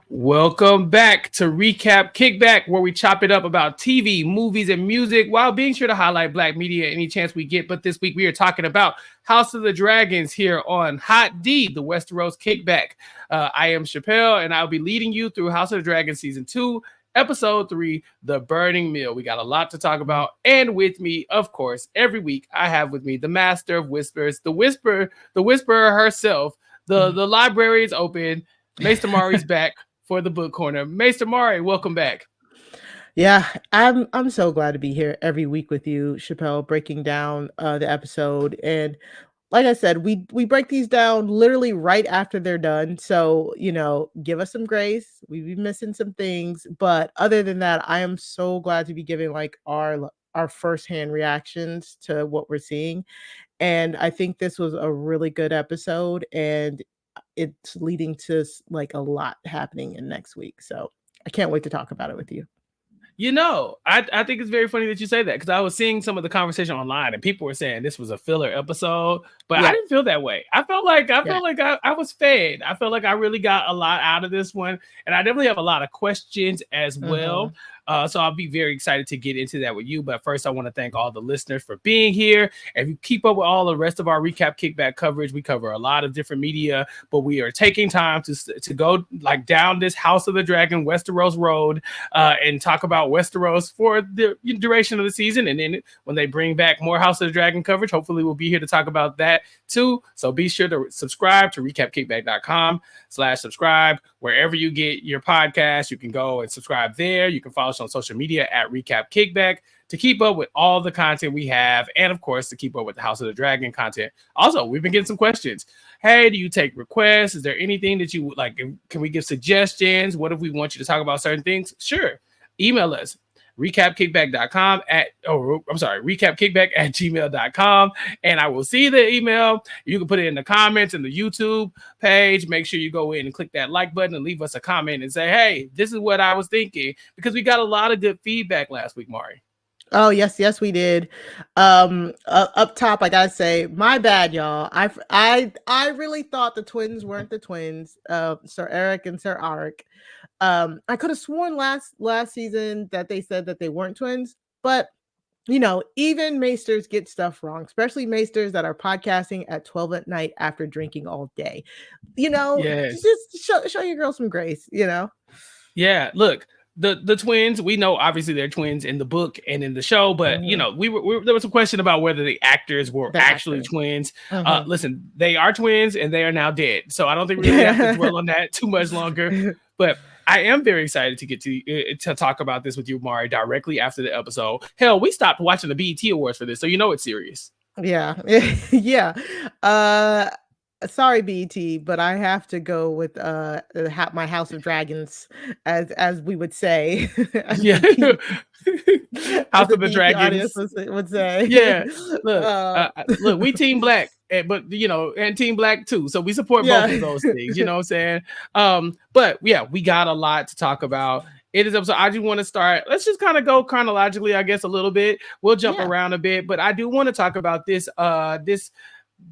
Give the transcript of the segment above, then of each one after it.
Welcome back to Recap Kickback, where we chop it up about TV, movies, and music while being sure to highlight Black media any chance we get. But this week we are talking about House of the Dragons here on HOTD, the Westeros Kickback. I am Chappell, and I'll be leading you through House of the Dragons Season 2, Episode 3, The Burning Meal. We got a lot to talk about. And with me, of course, every week I have with me the Master of Whispers, the Whisperer herself. The library is open. Maester Mari's back for the book corner. Maester Mari, welcome back. Yeah, I'm so glad to be here every week with you, Chappell, breaking down the episode. And like I said, we break these down literally right after they're done. So, give us some grace. We've been missing some things, but other than that, I am so glad to be giving like our firsthand reactions to what we're seeing. And I think this was a really good episode, and it's leading to like a lot happening in next week. So I can't wait to talk about it with you. I think it's very funny that you say that because I was seeing some of the conversation online and people were saying this was a filler episode, but I didn't feel that way. I felt like I was fed. I felt like I really got a lot out of this one, and I definitely have a lot of questions as well. So I'll be very excited to get into that with you. But first, I want to thank all the listeners for being here. If you keep up with all the rest of our Recap Kickback coverage, we cover a lot of different media, but we are taking time to go like down this House of the Dragon Westeros road and talk about Westeros for the duration of the season. And then when they bring back more House of the Dragon coverage, hopefully we'll be here to talk about that too. So be sure to subscribe to recapkickback.com/subscribe. Wherever you get your podcast, you can go and subscribe there. You can follow us on social media at Recap Kickback to keep up with all the content we have, and of course to keep up with the House of the Dragon content. Also, we've been getting some questions. Hey, do you take requests? Is there anything that you would like? Can we give suggestions? What if we want you to talk about certain things? Sure. Email us recapkickback@gmail.com, and I will see the email. You can put it in the comments in the YouTube page. Make sure you go in and click that like button and leave us a comment and say, hey, this is what I was thinking, because we got a lot of good feedback last week, Mari. Oh yes, we did. Up top, I gotta say, my bad, y'all. I really thought the twins weren't the twins, Sir Eric and Sir Arik. I could have sworn last season that they said that they weren't twins, but even maesters get stuff wrong, especially maesters that are podcasting at 12 at night after drinking all day. Yes. Just show your girl some grace. Yeah, look. The twins, we know obviously they're twins in the book and in the show, but there was a question about whether the actors were actually twins. Listen, they are twins and they are now dead, so I don't think we really have to dwell on that too much longer. But I am very excited to get to talk about this with you, Mari, directly after the episode. Hell, we stopped watching the BET Awards for this, so it's serious. Yeah, yeah. Sorry, BT, but I have to go with my House of Dragons, as we would say. Yeah, House of the Dragons would say. Yeah, look, we Team Black, but and Team Black too, so we support both of those things. You know what I'm saying? But yeah, we got a lot to talk about. It is episode. I just want to start. Let's just kind of go chronologically, I guess, a little bit. We'll jump around a bit, but I do want to talk about this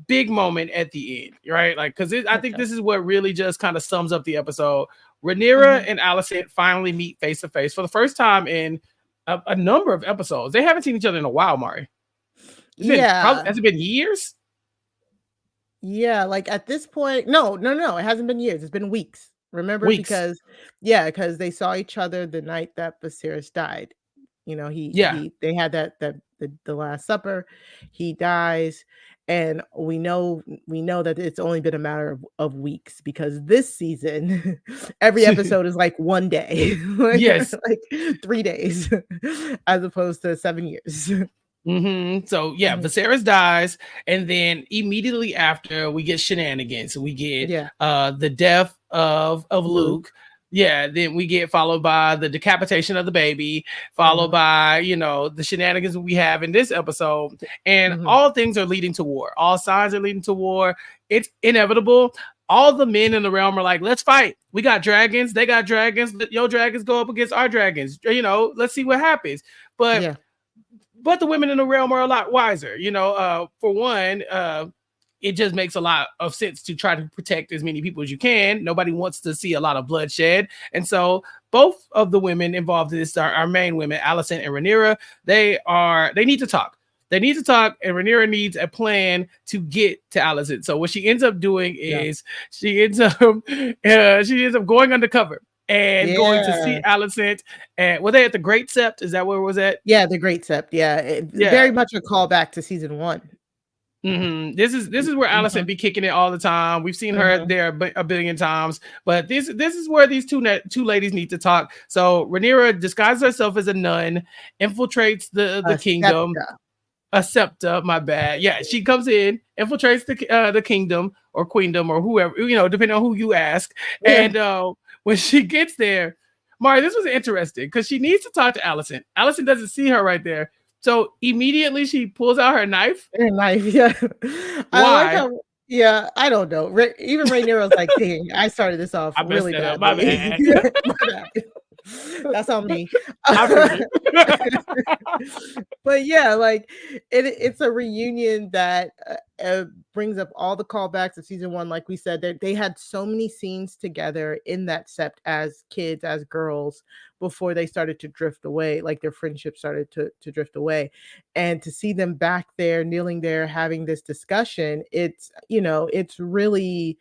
big moment at the end, right? Like, because I think this is what really just kind of sums up the episode. Rhaenyra and Alicent finally meet face to face for the first time in a number of episodes. They haven't seen each other in a while, Mari. Has it been years? Yeah, like at this point, no, it hasn't been years. It's been weeks. Remember, because they saw each other the night that Viserys died. They had the Last Supper. He dies. And we know that it's only been a matter of weeks, because this season, every episode is like one day, yes, like 3 days, as opposed to 7 years. So Viserys dies, and then immediately after we get shenanigans. We get the death of Luke. Yeah, then we get followed by the decapitation of the baby, followed by, the shenanigans we have in this episode. And all things are leading to war. All signs are leading to war. It's inevitable. All the men in the realm are like, let's fight. We got dragons. They got dragons. Your dragons go up against our dragons. Let's see what happens. But the women in the realm are a lot wiser. For one, it just makes a lot of sense to try to protect as many people as you can. Nobody wants to see a lot of bloodshed. And so both of the women involved in this are our main women, Alicent and Rhaenyra. They need to talk. They need to talk, and Rhaenyra needs a plan to get to Alicent. So what she ends up doing is she ends up going undercover and going to see Alicent. And were they at the Great Sept? Is that where it was at? Yeah, the Great Sept. Yeah, very much a callback to season 1. Mm-hmm. This is where Alicent be kicking it all the time. We've seen her there a billion times, but this is where these two ladies need to talk. So Rhaenyra disguises herself as a nun, infiltrates the kingdom. A septa, my bad. Yeah, she comes in, infiltrates the kingdom or queendom or whoever, depending on who you ask. Yeah. And when she gets there, Mari, this was interesting because she needs to talk to Alicent. Alicent doesn't see her right there. So immediately she pulls out her knife. Her knife, yeah. Why? I like how, yeah, I don't know. Even Rhaenyra was like, dang, I started this off really bad. My bad. My bad. That's on me. But yeah, like it's a reunion that brings up all the callbacks of season 1. Like we said, they had so many scenes together in that sept as kids, as girls, before they started to drift away, like their friendship started to drift away. And to see them back there, kneeling there, having this discussion, it's really,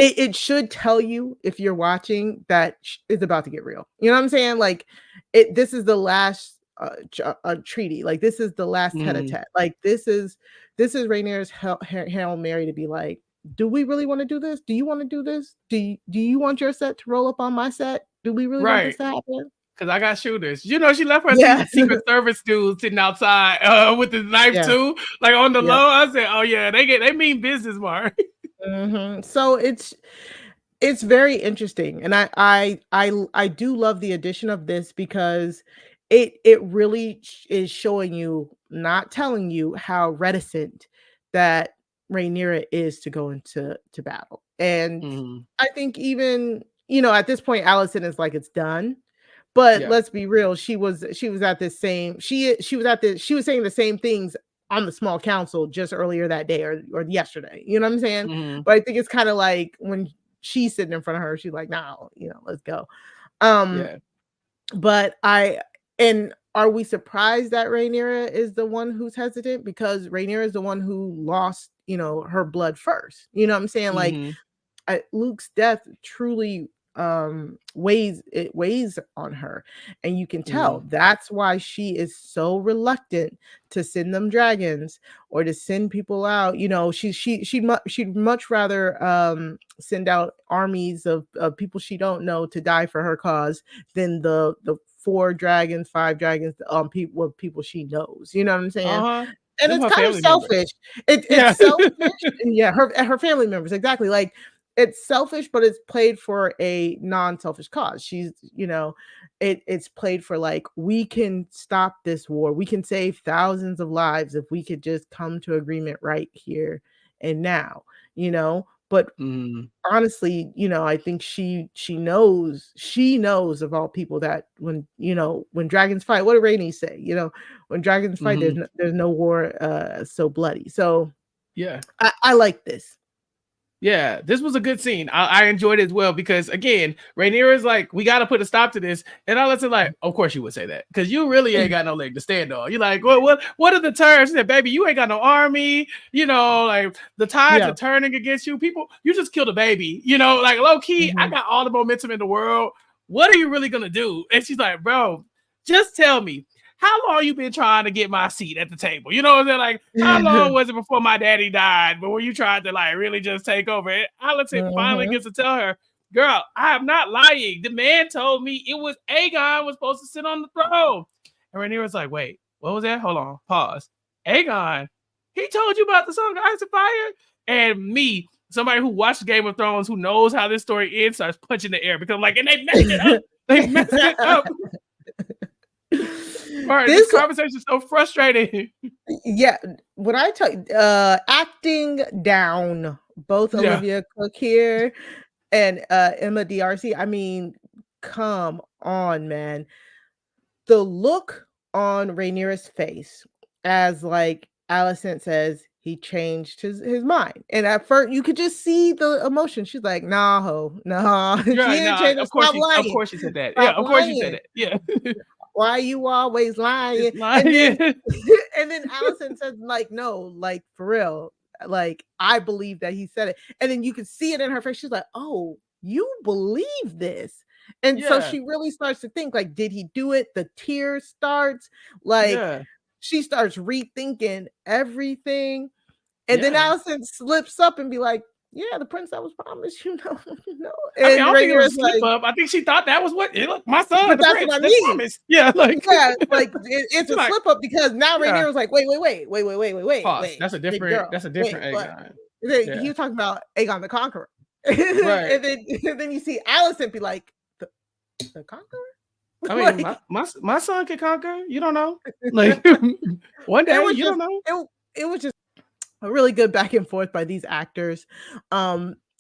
it should tell you, if you're watching, that it's about to get real. You know what I'm saying? Like, this is the last treaty. Like, this is the last tete-a-tete. Like, this is Rhaenyra's Hail Mary to be like, do we really want to do this? Do you want to do this? Do you want your set to roll up on my set? Do we really want this to happen? Because I got shooters. She left her Secret Service dude sitting outside with the knife too, like on the low. I said, oh yeah, they mean business, Mark. So it's very interesting, and I do love the addition of this because it really is showing you, not telling you, how reticent that Rhaenyra is to go into battle. And I think even at this point, Alicent is like, it's done. But let's be real, she was at this same she was saying the same things on the small council just earlier that day or yesterday. You know what I'm saying? But I think it's kind of like when she's sitting in front of her, she's like, no, let's go. But are we surprised that Rhaenyra is the one who's hesitant? Because Rhaenyra is the one who lost, her blood first. You know what I'm saying? Like, Luke's death truly weighs on her, and you can tell that's why she is so reluctant to send them dragons or to send people out. She'd much rather send out armies of people she don't know to die for her cause than the 4 dragons, 5 dragons, people she knows. You know what I'm saying? And it's kind of selfish. It's selfish. Yeah, her family members, exactly. Like, it's selfish, but it's played for a non-selfish cause. She's, it's played for, like, we can stop this war. We can save thousands of lives if we could just come to agreement right here and now, But honestly, I think she knows of all people that when dragons fight, what did Rhaenys say? When dragons fight, there's no war so bloody. So yeah, I like this. Yeah, this was a good scene. I enjoyed it as well because, again, Rhaenyra is like, we got to put a stop to this. And Alicent like, of course you would say that because you really ain't got no leg to stand on. You're like, what are the terms? She said, baby, you ain't got no army. Like, the tides are turning against you. People, you just killed a baby. Like, low key, I got all the momentum in the world. What are you really going to do? And she's like, bro, just tell me. How long you been trying to get my seat at the table? You know what I'm saying? Like, how long was it before my daddy died? But when you tried to, like, really just take over, Alicent finally gets to tell her, girl, I am not lying. The man told me it was Aegon was supposed to sit on the throne. And Rhaenyra's like, wait, what was that? Hold on, pause. Aegon, he told you about the Song of Ice and Fire? And me, somebody who watched Game of Thrones, who knows how this story ends, starts punching the air because I'm like, and they messed it up. They messed it up. All right, this conversation is so frustrating. Yeah, when I tell you, acting down, both Olivia Cook here and Emma D'Arcy. I mean, come on, man. The look on Rhaenyra's face as, like, Alicent says, he changed his mind. And at first, you could just see the emotion. She's like, "Nah, ho, nah." She Right, didn't no, change. Stop of lying. course she said that. Yeah, Stop of course she said lying. that. Yeah. Why you always lying? It's lying. And then Yeah. and then Allison said, like, no, like for real. Like, I believe that he said it. And then you could see it in her face. She's like, oh, you believe this. And so Yeah. she really starts to think, like, did he do it? The tears starts, like, Yeah. she starts rethinking everything. And then Yeah. Allison slips up and be like, yeah, the prince that was promised, you know. I mean, I And don't think it was Rhaenyra's a slip like, up. I think she thought that was what look, my son, but the that's what prince, I that's mean. promised. Yeah, like Yeah, like it's she's a like, slip up because now yeah, Rhaenyra was like, pause. That's a big different, girl, that's a wait, different what? Aegon. He Yeah, was talking about Aegon the Conqueror, right. and then you see Allison be like, the Conqueror. I mean, Like, my son can conquer. You don't know. Like one day, you don't know. it was just a really good back and forth by these actors,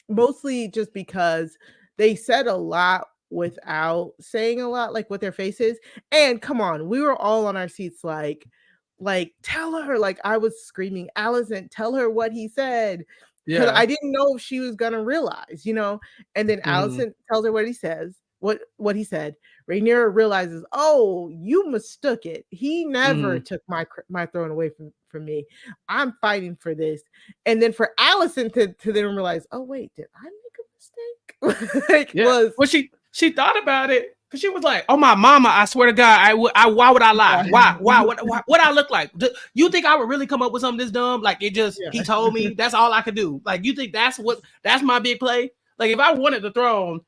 mostly just because they said a lot without saying a lot, like with their faces. And come on, we were all on our seats, like tell her. Like I was screaming, Allison, tell her what he said, because Yeah. I didn't know if she was gonna realize, you know. And then Allison tells her what he says, what he said. Rhaenyra realizes, oh, you mistook it. He never took my throne away from me. I'm fighting for this. And then for Allison to then realize, oh wait, did I make a mistake? Like, Yeah. Well, she thought about it because she was like, "Oh my mama, I swear to God, why would I lie? Why? What I look like? You think I would really come up with something this dumb? Like it just he told me that's all I could do. Like you think that's my big play? Like if I wanted the throne,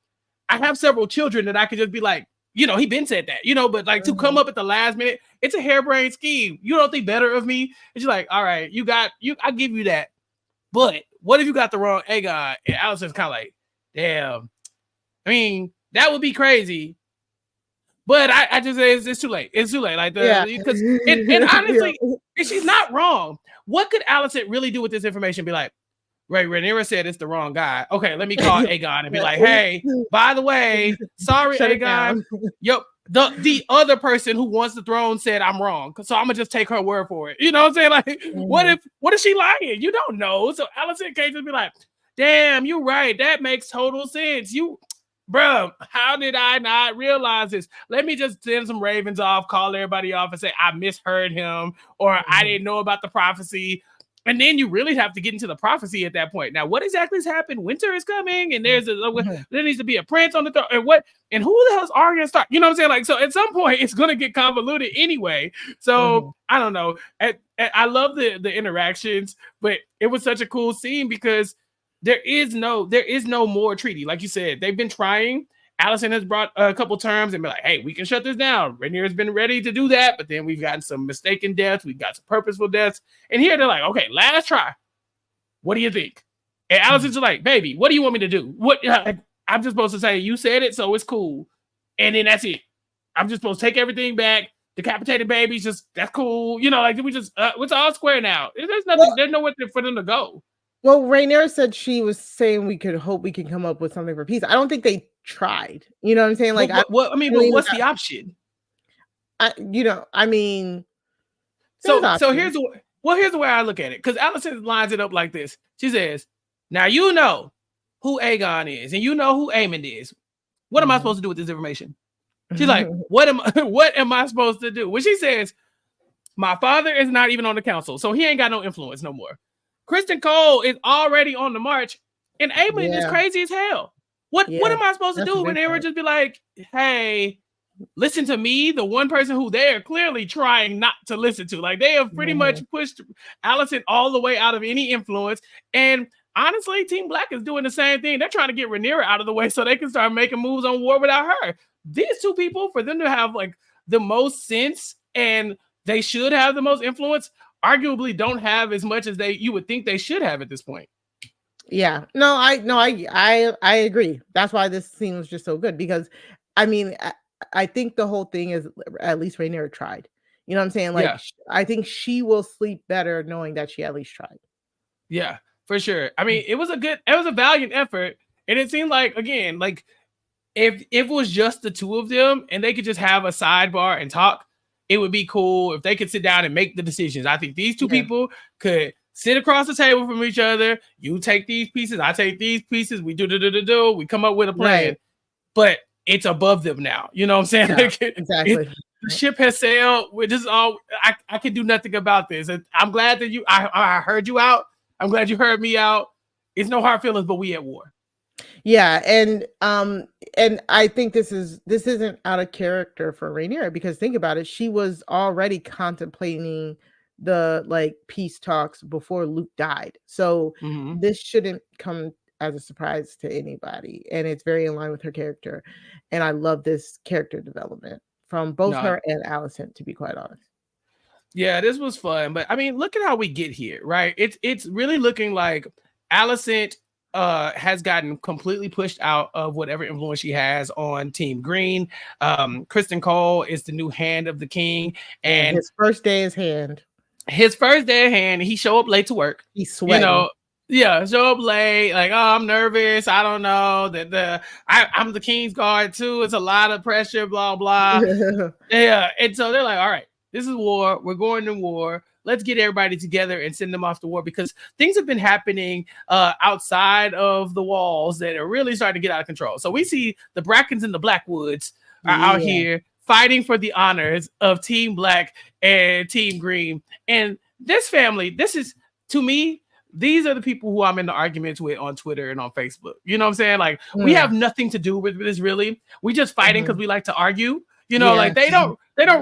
I have several children that I could just be like, you know, he been said that, you know, but like to come up at the last minute, it's a harebrained scheme. You don't think better of me? It's like, all right, I give you that. But what if you got the wrong Aegon? And Allison's kind of like, damn. I mean, that would be crazy. But I just say it's too late. It's too late. Like because and honestly, she's not wrong. What could Allison really do with this information? Be like, right, Rhaenyra said it's the wrong guy. Okay, let me call Aegon and be like, hey, by the way, sorry, Aegon. Yep, the other person who wants the throne said I'm wrong. So I'm gonna just take her word for it. You know what I'm saying? Like, what if she lying? You don't know. So Allison can't just be like, damn, you're right. That makes total sense. Bro, how did I not realize this? Let me just send some ravens off, call everybody off, and say I misheard him, or I didn't know about the prophecy. And then you really have to get into the prophecy at that point. Now, what exactly has happened? Winter is coming, and there needs to be a prince on the throne. And who the hell is Arya Stark? You know what I'm saying? Like, so at some point, it's gonna get convoluted anyway. So I don't know. I love the interactions, but it was such a cool scene because there is no more treaty. Like you said, they've been trying. Allison has brought a couple terms and be like, hey, we can shut this down. Rhaenyra has been ready to do that, but then we've gotten some mistaken deaths. We've got some purposeful deaths. And here they're like, okay, last try. What do you think? And Allison's like, baby, what do you want me to do? I'm just supposed to say, you said it, so it's cool. And then that's it. I'm just supposed to take everything back. Decapitated babies, that's cool. You know, like we just, it's all square now. There's nothing, there's nowhere for them to go. Well, Rhaenyra said she was saying we could hope we can come up with something for peace. I don't think they tried. You know what I'm saying? Like, but what's the option? So here's the way I look at it. Because Allison lines it up like this. She says, now you know who Aegon is, and you know who Aemond is. What am I supposed to do with this information? She's like, what am I supposed to do? When she says, my father is not even on the council, so he ain't got no influence no more. Kristen Cole is already on the march, and Aemond is crazy as hell. What am I supposed to do when they would just be like, hey, listen to me, the one person who they are clearly trying not to listen to. Like they have pretty much pushed Allison all the way out of any influence. And honestly, Team Black is doing the same thing. They're trying to get Rhaenyra out of the way so they can start making moves on war without her. These two people, for them to have like the most sense and they should have the most influence, arguably don't have as much as you would think they should have at this point. Yeah, no, I agree. That's why this scene was just so good, because I mean, I think the whole thing is at least Rhaenyra tried. You know what I'm saying? Like, I think she will sleep better knowing that she at least tried. Yeah, for sure. I mean, it was a valiant effort, and it seemed like, again, like if it was just the two of them and they could just have a sidebar and talk, it would be cool if they could sit down and make the decisions. I think these two people could sit across the table from each other. You take these pieces, I take these pieces. We do. We come up with a plan, Right. but it's above them now. You know what I'm saying? Yeah, Like exactly. the ship has sailed. This is all. I can do nothing about this. And I'm glad that I heard you out. I'm glad you heard me out. It's no hard feelings, but we at war. Yeah, and I think this isn't out of character for Rhaenyra, because think about it, she was already contemplating the like peace talks before Luke died. So this shouldn't come as a surprise to anybody, and it's very in line with her character. And I love this character development from both her and Alicent, to be quite honest. Yeah, this was fun, but I mean, look at how we get here, right? It's really looking like Alicent has gotten completely pushed out of whatever influence she has on Team Green. Kristen Cole is the new hand of the king, and his first day is hand. His first day of hand, he show up late to work. He's sweating. You know, yeah, show up late, like, oh, I'm nervous. I don't know that I'm the king's guard too. It's a lot of pressure, blah blah. Yeah, and so they're like, all right, this is war. We're going to war. Let's get everybody together and send them off to war, because things have been happening outside of the walls that are really starting to get out of control. So we see the Brackens and the Blackwoods are out here fighting for the honors of Team Black and Team Green. And this family, this is, to me, these are the people who I'm in the arguments with on Twitter and on Facebook. You know what I'm saying? Like, we have nothing to do with this, really. We just fighting because we like to argue. You know, like they don't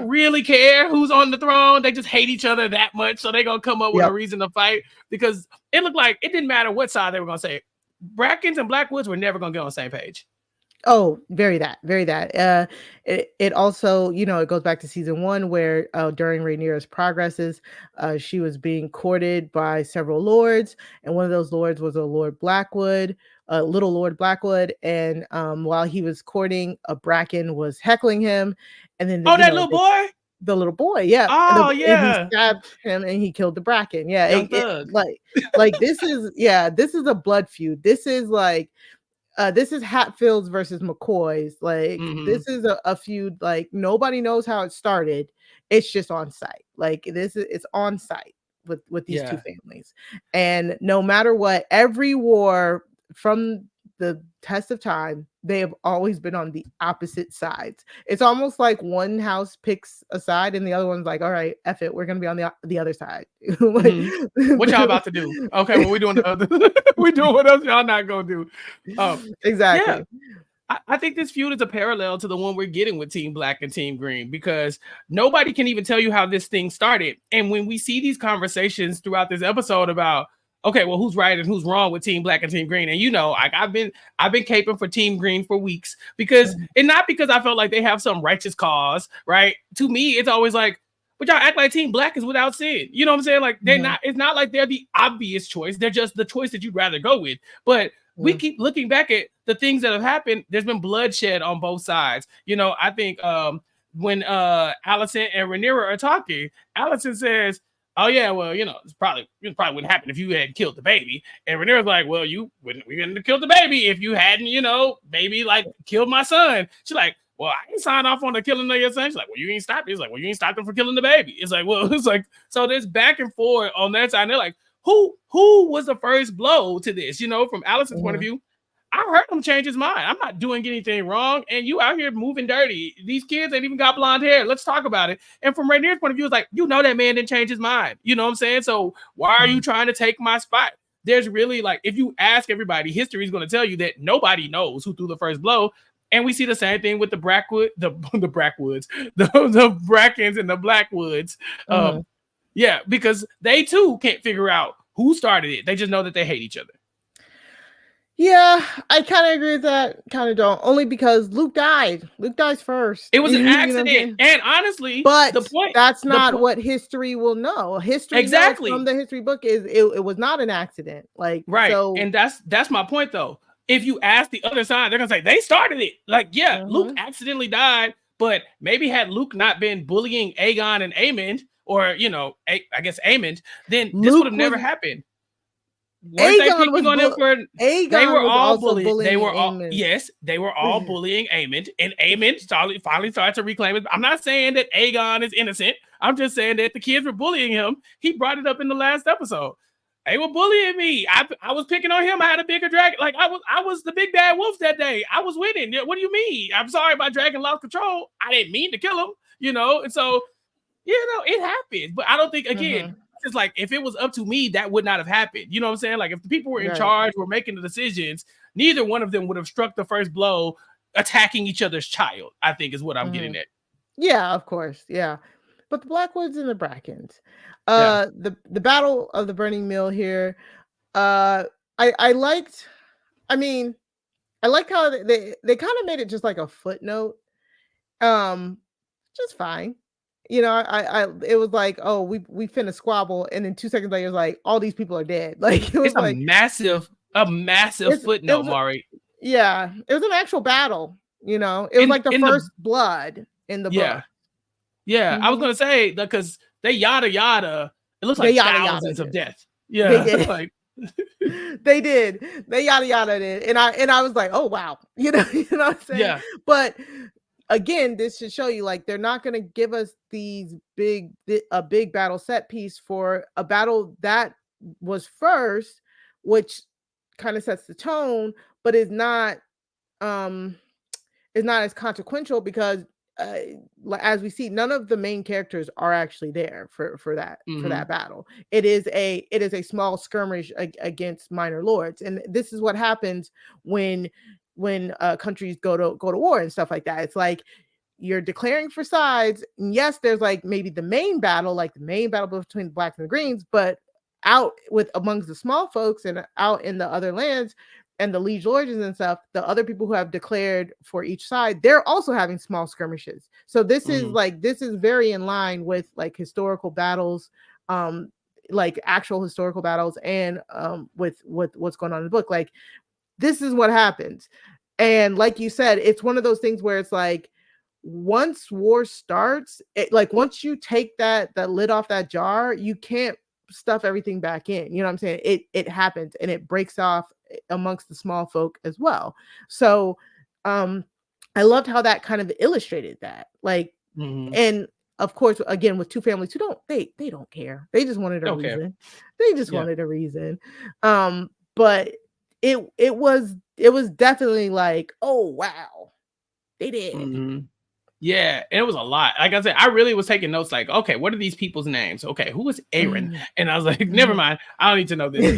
really care who's on the throne. They just hate each other that much. So they're going to come up with a reason to fight, because it looked like it didn't matter what side they were going to say. Brackens and Blackwoods were never going to get on the same page. Oh, very that. It also, you know, it goes back to season 1 where during Rhaenyra's progresses, she was being courted by several lords, and one of those lords was a Lord Blackwood, little Lord Blackwood, and while he was courting, a Bracken was heckling him, and then that little boy. The little boy, yeah. Oh, and he stabbed him and he killed the Bracken. Yeah, like this is a blood feud. This is like. This is Hatfields versus McCoy's. Like, this is a feud. Like, nobody knows how it started. It's just on site. Like, it's on site with these two families. And no matter what, every war from the test of time, they have always been on the opposite sides. It's almost like one house picks a side and the other one's like, all right, F it, we're gonna be on the other side. What y'all about to do? Okay, well, we're doing the other. We're doing what else y'all not gonna do. Exactly. Yeah. I think this feud is a parallel to the one we're getting with Team Black and Team Green, because nobody can even tell you how this thing started. And when we see these conversations throughout this episode about, okay, well, who's right and who's wrong with Team Black and Team Green? And you know, like I've been caping for Team Green for weeks, because and not because I felt like they have some righteous cause, right? To me, it's always like, but y'all act like Team Black is without sin. You know what I'm saying? Like they're not. It's not like they're the obvious choice. They're just the choice that you'd rather go with. But we keep looking back at the things that have happened. There's been bloodshed on both sides. You know, I think when Alicent and Rhaenyra are talking, Alicent says, oh yeah, well, you know, it probably wouldn't happen if you hadn't killed the baby. And Rhaenyra's like, well, we wouldn't have killed the baby if you hadn't, you know, maybe like killed my son. She's like, well, I ain't signed off on the killing of your son. She's like, well, you ain't stopped. He's like, well, you ain't stopped them from killing the baby. It's like, well, it's like, so there's back and forth on that side. And they're like, who was the first blow to this? You know, from Alicent's point of view, I heard him change his mind. I'm not doing anything wrong. And you out here moving dirty. These kids ain't even got blonde hair. Let's talk about it. And from Rhaenyra's point of view, it's like, you know, that man didn't change his mind. You know what I'm saying? So why are you trying to take my spot? There's really, like, if you ask everybody, history is going to tell you that nobody knows who threw the first blow. And we see the same thing with the Brackwoods, the Brackens and the Blackwoods. Yeah, because they too can't figure out who started it. They just know that they hate each other. Yeah, I kind of agree with that. Kind of don't. Only because Luke died. Luke dies first. It was an accident. And honestly, but that's not what history will know. History from the history book is it was not an accident. Like, right. So, and that's my point though. If you ask the other side, they're gonna say they started it. Like, yeah, Luke accidentally died, but maybe had Luke not been bullying Aegon and Aemond, or you know, I guess Aemond, then this would have never happened. Weren't they picking on him for? They were all bullying. They were all they were all bullying Aemond, and Aemond finally started to reclaim it. I'm not saying that Aegon is innocent. I'm just saying that the kids were bullying him. He brought it up in the last episode. They were bullying me. I was picking on him. I had a bigger dragon. Like I was the big bad wolf that day. I was winning. What do you mean? I'm sorry, my dragon lost control. I didn't mean to kill him, And so, it happens. But I don't think again, it's like if it was up to me, that would not have happened. You know what I'm saying? Like if the people were in charge, were making the decisions, neither one of them would have struck the first blow attacking each other's child, I think is what I'm getting at. Yeah, of course. Yeah. But the Blackwoods and the Brackens. The Battle of the Burning Mill here. I liked how they kind of made it just like a footnote. Just fine. It was like, oh, we finna squabble, and then 2 seconds later, it's like all these people are dead. Like it was like a massive footnote, Mari. Yeah, it was an actual battle. It was like the first blood in the book. Yeah, I was gonna say because they yada yada. It looks like thousands of death. Yeah, they did. Like they did. They yada yada did, and I was like, oh wow, you know what I'm saying? Yeah. But again, this should show you like they're not gonna give us a big battle set piece for a battle that was first, which kind of sets the tone, but is not as consequential because as we see, none of the main characters are actually there for that battle. It is a small skirmish against minor lords, and this is what happens when countries go to war and stuff like that. It's like you're declaring for sides. And yes, there's like maybe the main battle between the blacks and the greens, but out amongst the small folks and out in the other lands and the liege lords and stuff, the other people who have declared for each side, they're also having small skirmishes. So this is very in line with like historical battles, like actual historical battles, and with what's going on in the book. Like this is what happens. And like you said, it's one of those things where it's like once war starts, once you take that lid off that jar, you can't stuff everything back in. You know what I'm saying? It happens and it breaks off amongst the small folk as well. So I loved how that kind of illustrated that. Like and of course, again, with two families who they don't care. They just wanted a reason. They just wanted a reason. But it was definitely like, oh wow, they did. Yeah, and it was a lot. Like I said, I really was taking notes like, okay, what are these people's names? Okay, who is Aaron? And I was like, never mind, I don't need to know this.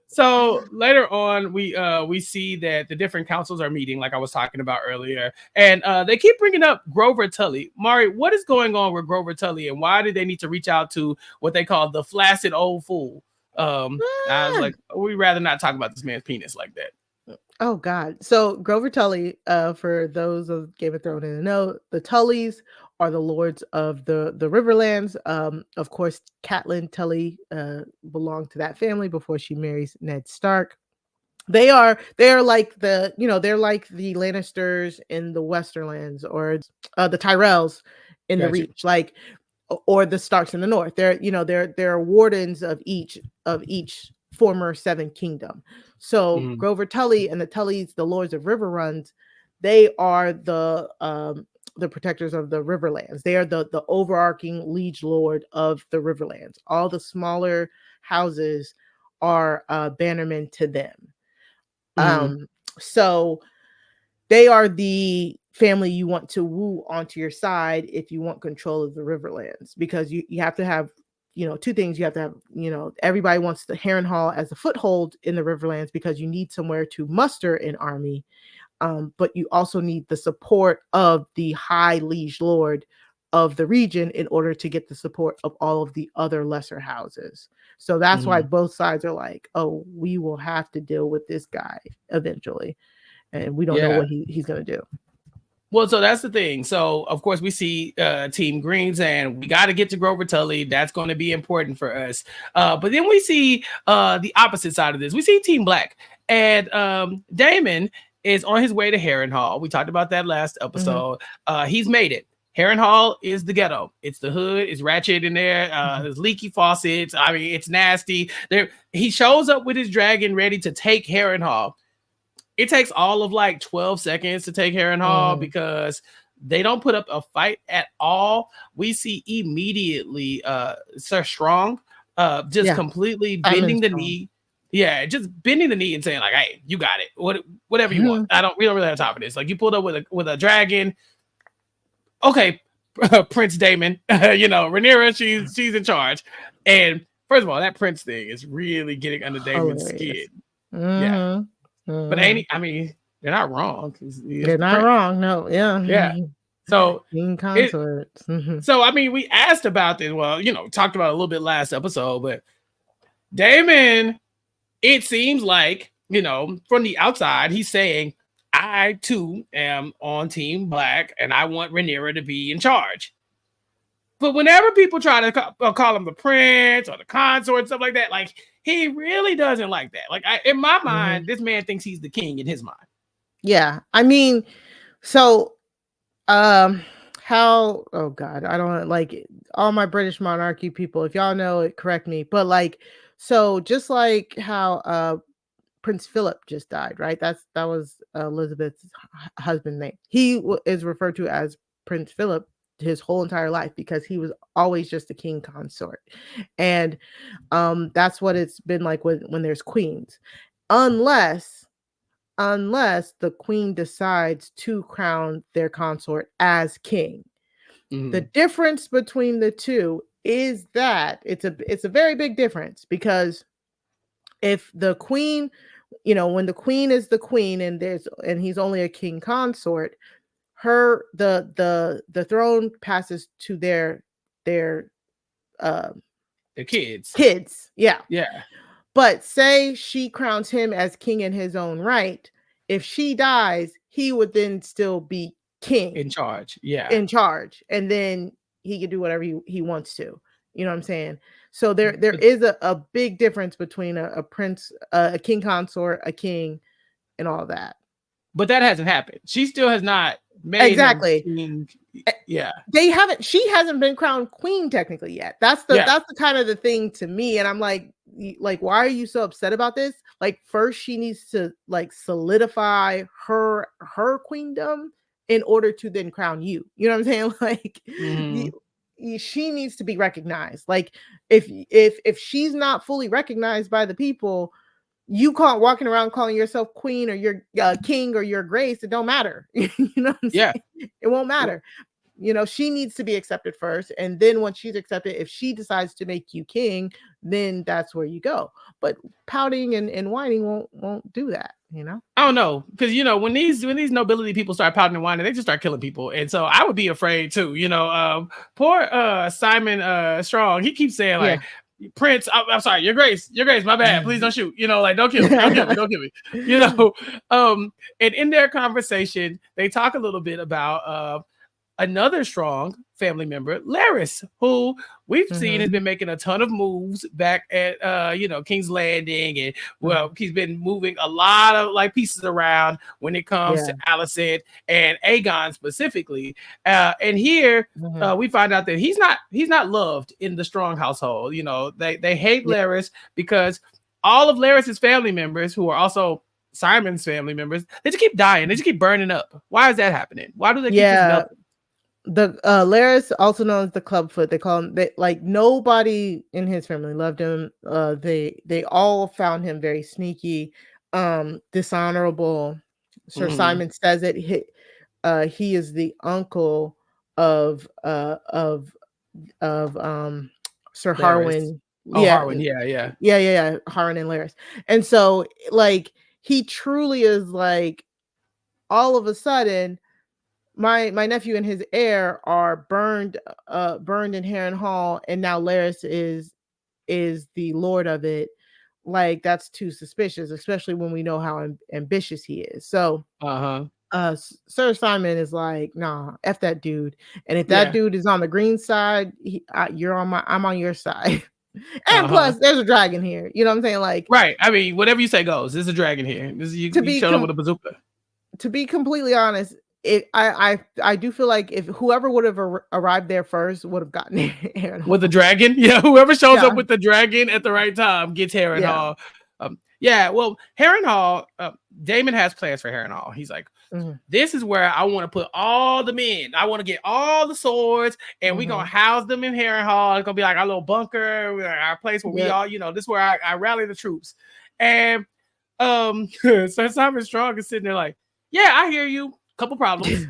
So later on, we see that the different councils are meeting, like I was talking about earlier, and they keep bringing up Grover Tully. Mari, what is going on with Grover Tully, and why did they need to reach out to what they call the flaccid old fool? I was like, we'd rather not talk about this man's penis like that. Oh God. So Grover Tully, for those of Game of Thrones in the know, the Tullys are the lords of the Riverlands. Of course, Catelyn Tully belonged to that family before she marries Ned Stark. They're like they're like the Lannisters in the Westerlands, or the Tyrells in the Reach, like, or the Starks in the North. They're wardens of each former Seven Kingdom. So Grover Tully and the Tullys, the lords of Riverruns, they are the protectors of the Riverlands. They are the overarching liege lord of the Riverlands. All the smaller houses are bannermen to them. So they are the family you want to woo onto your side if you want control of the Riverlands, because you have to have two things. You have to have, everybody wants the Harrenhal as a foothold in the Riverlands because you need somewhere to muster an army. But you also need the support of the high liege lord of the region in order to get the support of all of the other lesser houses. So that's why both sides are like, oh, we will have to deal with this guy eventually. And we don't know what he's going to do. Well, so that's the thing. So, of course, we see Team Greens, and we got to get to Grover Tully. That's going to be important for us. But then we see the opposite side of this. We see Team Black, and Damon is on his way to Harrenhal. We talked about that last episode. He's made it. Harrenhal is the ghetto. It's the hood. It's ratchet in there. There's leaky faucets. I mean, it's nasty. He shows up with his dragon ready to take Harrenhal. It takes all of like 12 seconds to take Harrenhal because They don't put up a fight at all. We see immediately Sir Strong just completely bending the knee. Yeah, just bending the knee and saying like, "Hey, you got it. Whatever you want. We don't really have time for this. Like, you pulled up with a dragon. Okay, Prince Daemon. Rhaenyra, she's in charge. And first of all, that Prince thing is really getting under Daemon's skin. Yeah, but they're not wrong. They're not wrong. No, yeah. So King consorts. So we asked about this. Well, talked about it a little bit last episode, but Daemon, it seems like, from the outside, he's saying, I too am on Team Black and I want Rhaenyra to be in charge. But whenever people try to call him the prince or the consort, stuff like that, like, he really doesn't like that. Like, in my mind, this man thinks he's the king in his mind. Yeah. So oh God, I don't like all my British monarchy people. If y'all know it, correct me. But like, so just like how Prince Philip just died, right? That was Elizabeth's husband's name. He is referred to as Prince Philip his whole entire life because he was always just a king consort, and that's what it's been like when there's queens, unless the queen decides to crown their consort as king. The difference between the two is that it's a very big difference, because if the queen, when the queen is the queen and he's only a king consort, the throne passes to their kids. Yeah. But say she crowns him as king in his own right, if she dies, he would then still be king in charge. And then he could do whatever he wants to. You know what I'm saying? So there is a big difference between a prince, a king consort, a king, and all that. But that hasn't happened. She still has not made exactly. King. Yeah, she hasn't been crowned queen technically yet. That's the kind of the thing to me. And I'm like, why are you so upset about this? Like, first she needs to like solidify her queendom in order to then crown you. You know what I'm saying? Like, she needs to be recognized. Like, if she's not fully recognized by the people, you can't walking around calling yourself queen or your king or your grace. It don't matter. You know what I'm saying? It won't matter. She needs to be accepted first, and then once she's accepted, if she decides to make you king, then that's where you go. But pouting and whining won't do that. I don't know, because when these nobility people start pouting and whining, they just start killing people, and so I would be afraid too. Poor Simon Strong, he keeps saying like, Prince, I'm sorry, your grace, my bad, please don't shoot, like, don't kill me, don't kill me. And in their conversation, they talk a little bit about another strong family member, Larys, who we've seen has been making a ton of moves back at King's Landing, and he's been moving a lot of like pieces around when it comes to Alicent and Aegon specifically. And here we find out that he's not loved in the Strong household. They hate Larys because all of Larys's family members, who are also Simon's family members, they just keep dying. They just keep burning up. Why is that happening? Why do they keep just melting? The Larys, also known as the Clubfoot, they call him. Like, nobody in his family loved him. They all found him very sneaky, dishonorable. Sir Simon says it. He is the uncle of Sir Harwin. Harwin, Harwin and Larys. And so, like, he truly is like, all of a sudden, my nephew and his heir are burned in Harrenhal, and now Larys is the lord of it. Like, that's too suspicious, especially when we know how ambitious he is. So Sir Simon is like, nah, F that dude. And if that dude is on the green side, I'm on your side. And plus, there's a dragon here. You know what I'm saying? Like, right. I mean, whatever you say goes. There's a dragon here. You showed up with a bazooka. To be completely honest, I do feel like if whoever would have arrived there first would have gotten Harrenhal. With the dragon. Yeah, whoever shows up with the dragon at the right time gets Harrenhal. Yeah, well, Harrenhal, Daemon has plans for Harrenhal. He's like, this is where I want to put all the men. I want to get all the swords, and we're going to house them in Harrenhal. It's going to be like our little bunker, our place where we all, this is where I rally the troops. And so Simon Strong is sitting there like, yeah, I hear you. Couple problems.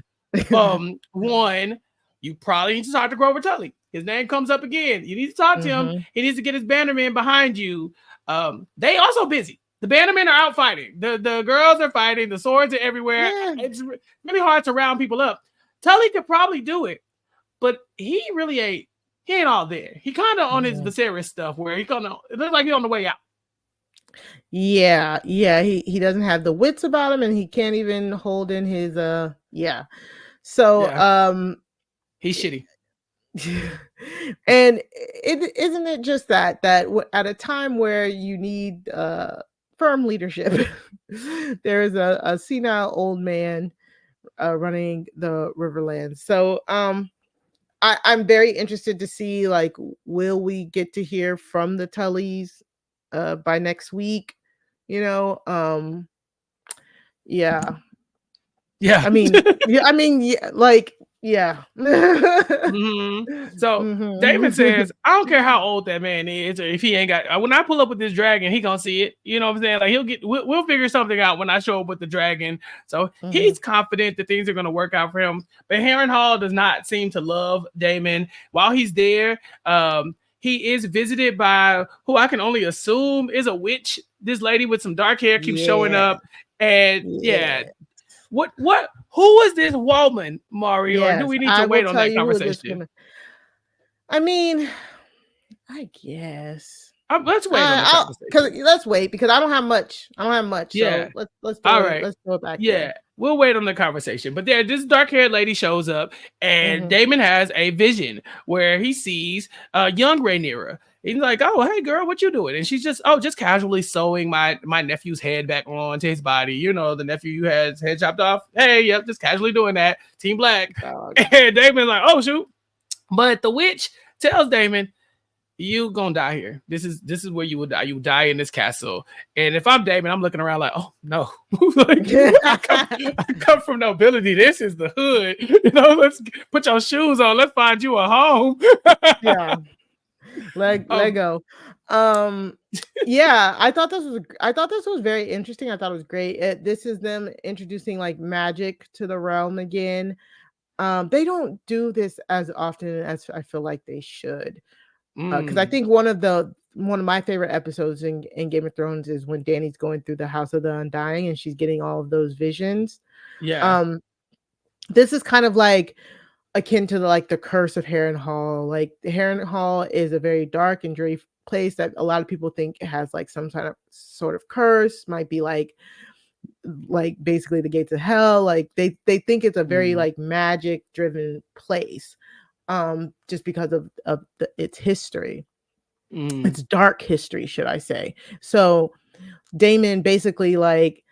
One, you probably need to talk to Grover Tully. His name comes up again. You need to talk to him. He needs to get his bannermen behind you. They also busy. The bannermen are out fighting. The girls are fighting. The swords are everywhere. Yeah. It's really hard to round people up. Tully could probably do it, but he really ain't. He ain't all there. He kind of on his Viserys stuff where it looks like he's on the way out. Yeah. He doesn't have the wits about him, and he can't even hold in his So he's shitty. And isn't it just that at a time where you need firm leadership, there is a senile old man running the Riverlands. So I'm very interested to see, like, will we get to hear from the Tullys by next week? Yeah. I mean, yeah. So David says, I don't care how old that man is, or if he ain't got. When I pull up with this dragon, he gonna see it. You know what I'm saying? Like we'll figure something out when I show up with the dragon. So he's confident that things are gonna work out for him. But Harrenhal does not seem to love Daemon. While he's there, he is visited by who I can only assume is a witch. This lady with some dark hair keeps showing up, and who is this woman, Mari? Or do we need to wait on that conversation? I mean, I guess. Let's wait on the conversation. Let's wait because I don't have much. Yeah. So let's throw it back. Yeah. There. We'll wait on the conversation. But this dark-haired lady shows up, and Daemon has a vision where he sees young Rhaenyra. He's like, oh, hey, girl, what you doing? And she's just casually sewing my nephew's head back onto his body. You know, the nephew who had his head chopped off. Hey, yep, just casually doing that. Team Black. And Daemon's like, oh, shoot. But the witch tells Daemon, you gonna die here. This is where you will die. You will die in this castle. And if I'm Daemon, I'm looking around like, oh no, I come from nobility. This is the hood. You know, let's put your shoes on. Let's find you a home. Yeah. Let go. Yeah, I thought this was very interesting. I thought it was great. This is them introducing like magic to the realm again. They don't do this as often as I feel like they should. Because I think one of my favorite episodes in Game of Thrones is when Dany's going through the House of the Undying and she's getting all of those visions. Yeah. This is kind of like akin to the curse of Harrenhal. Like Harrenhal is a very dark and dreary place that a lot of people think it has like some sort of curse, might be like basically the gates of hell. Like they think it's a very like magic driven place, just because of its history. It's dark history, should I say. So Daemon basically like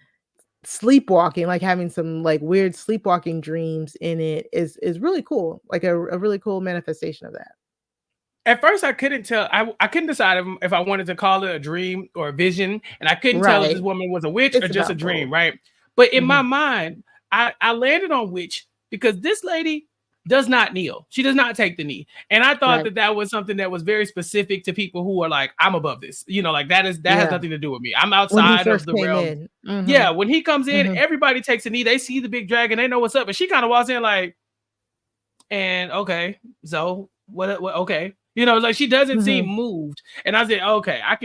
sleepwalking, like having some like weird sleepwalking dreams in it is really cool, like a really cool manifestation of that. At first I couldn't tell. I couldn't decide if I wanted to call it a dream or a vision, and I couldn't tell if this woman was a witch or just a dream, right? But in my mind, I landed on witch because this lady does not kneel. She does not take the knee. And I thought that was something that was very specific to people who are like, I'm above this. You know, like that has nothing to do with me. I'm outside of the realm. Yeah, when he comes in, everybody takes a knee. They see the big dragon. They know what's up. And she kind of walks in like, and okay, so what okay. You know, like she doesn't seem moved. And I said, okay, I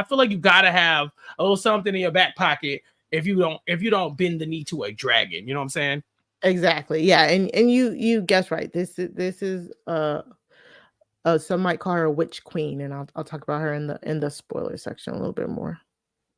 feel like you gotta have a little something in your back pocket if you don't bend the knee to a dragon. You know what I'm saying? Exactly. Yeah, and you guess right. This is some might call her a witch queen, and I'll talk about her in the spoiler section a little bit more.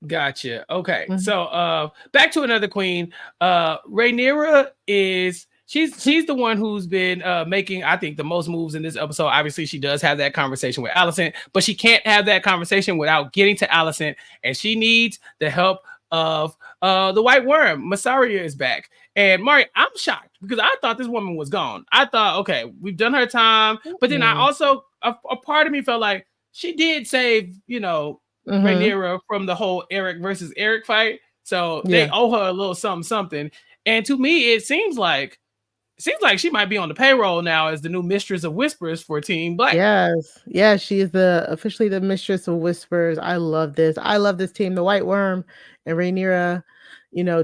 Gotcha. Okay. So back to another queen. Rhaenyra is she's the one who's been making, I think, the most moves in this episode. Obviously, she does have that conversation with Alicent, but she can't have that conversation without getting to Alicent, and she needs the help of the White Worm. Mysaria is back. And Mari, I'm shocked because I thought this woman was gone. I thought, okay, we've done her time. But then I also, a part of me felt like she did save, Rhaenyra from the whole Eric versus Eric fight. So they Yeah. owe her a little something. And to me, it seems like she might be on the payroll now as the new Mistress of Whispers for Team Black. Yes. Yeah, she is officially the Mistress of Whispers. I love this. I love this team. The White Worm and Rhaenyra,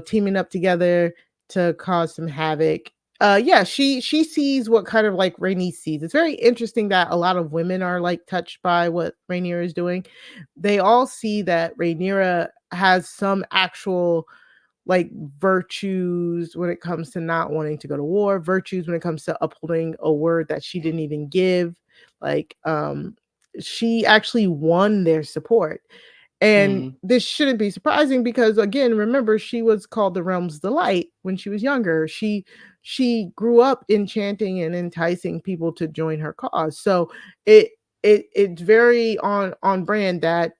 teaming up together to cause some havoc. Yeah, she sees what kind of like Rhaenys sees. It's very interesting that a lot of women are like touched by what Rhaenyra is doing. They all see that Rhaenyra has some actual like virtues when it comes to not wanting to go to war, virtues when it comes to upholding a word that she didn't even give. Like she actually won their support. And this shouldn't be surprising because again, remember she was called the Realm's Delight when she was younger. She grew up enchanting and enticing people to join her cause. So it's very on brand that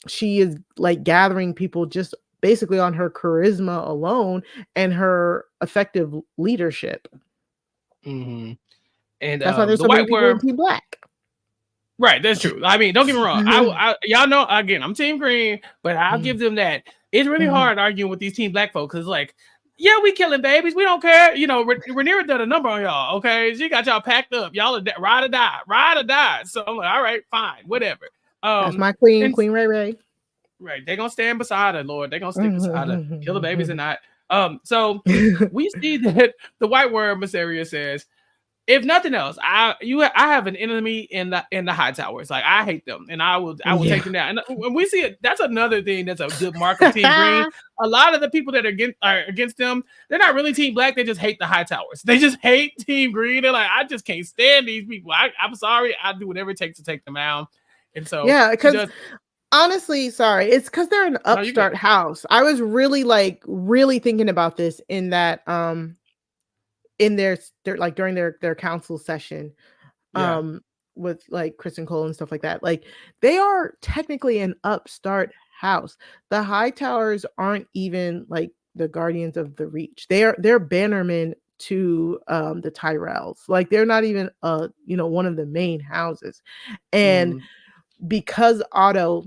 she is like gathering people just basically on her charisma alone and her effective leadership. And that's why there's the so many White people in Worm, Team Black. right? That's true. I mean, don't get me wrong. I y'all know again, I'm Team Green, but I'll give them that. It's really hard arguing with these Team Black folks because, like, yeah, we killing babies. We don't care. Rhaenyra did a number on y'all. Okay, she got y'all packed up. Y'all are ride or die. So I'm like, all right, fine, whatever. That's my queen, and, Queen Ray. Right, they're gonna stand beside her, Lord. They're gonna stick beside her, kill the babies or not. So we see that the White Worm Mysteria says, if nothing else, I have an enemy in the Hightowers. Like I hate them, and I will take them down. And when we see it, that's another thing that's a good mark of Team Green. A lot of the people that are against them, they're not really Team Black. They just hate the Hightowers. They just hate Team Green. They're like, I just can't stand these people. I'm sorry. I'll do whatever it takes to take them out. And so yeah, because honestly, sorry, it's because they're an upstart house. I was really thinking about this in that in their like during their council session with like Kristen Cole and stuff like that. Like they are technically an upstart house. The Hightowers aren't even like the guardians of the Reach. They're bannermen to the Tyrells. Like they're not even one of the main houses. And because Otto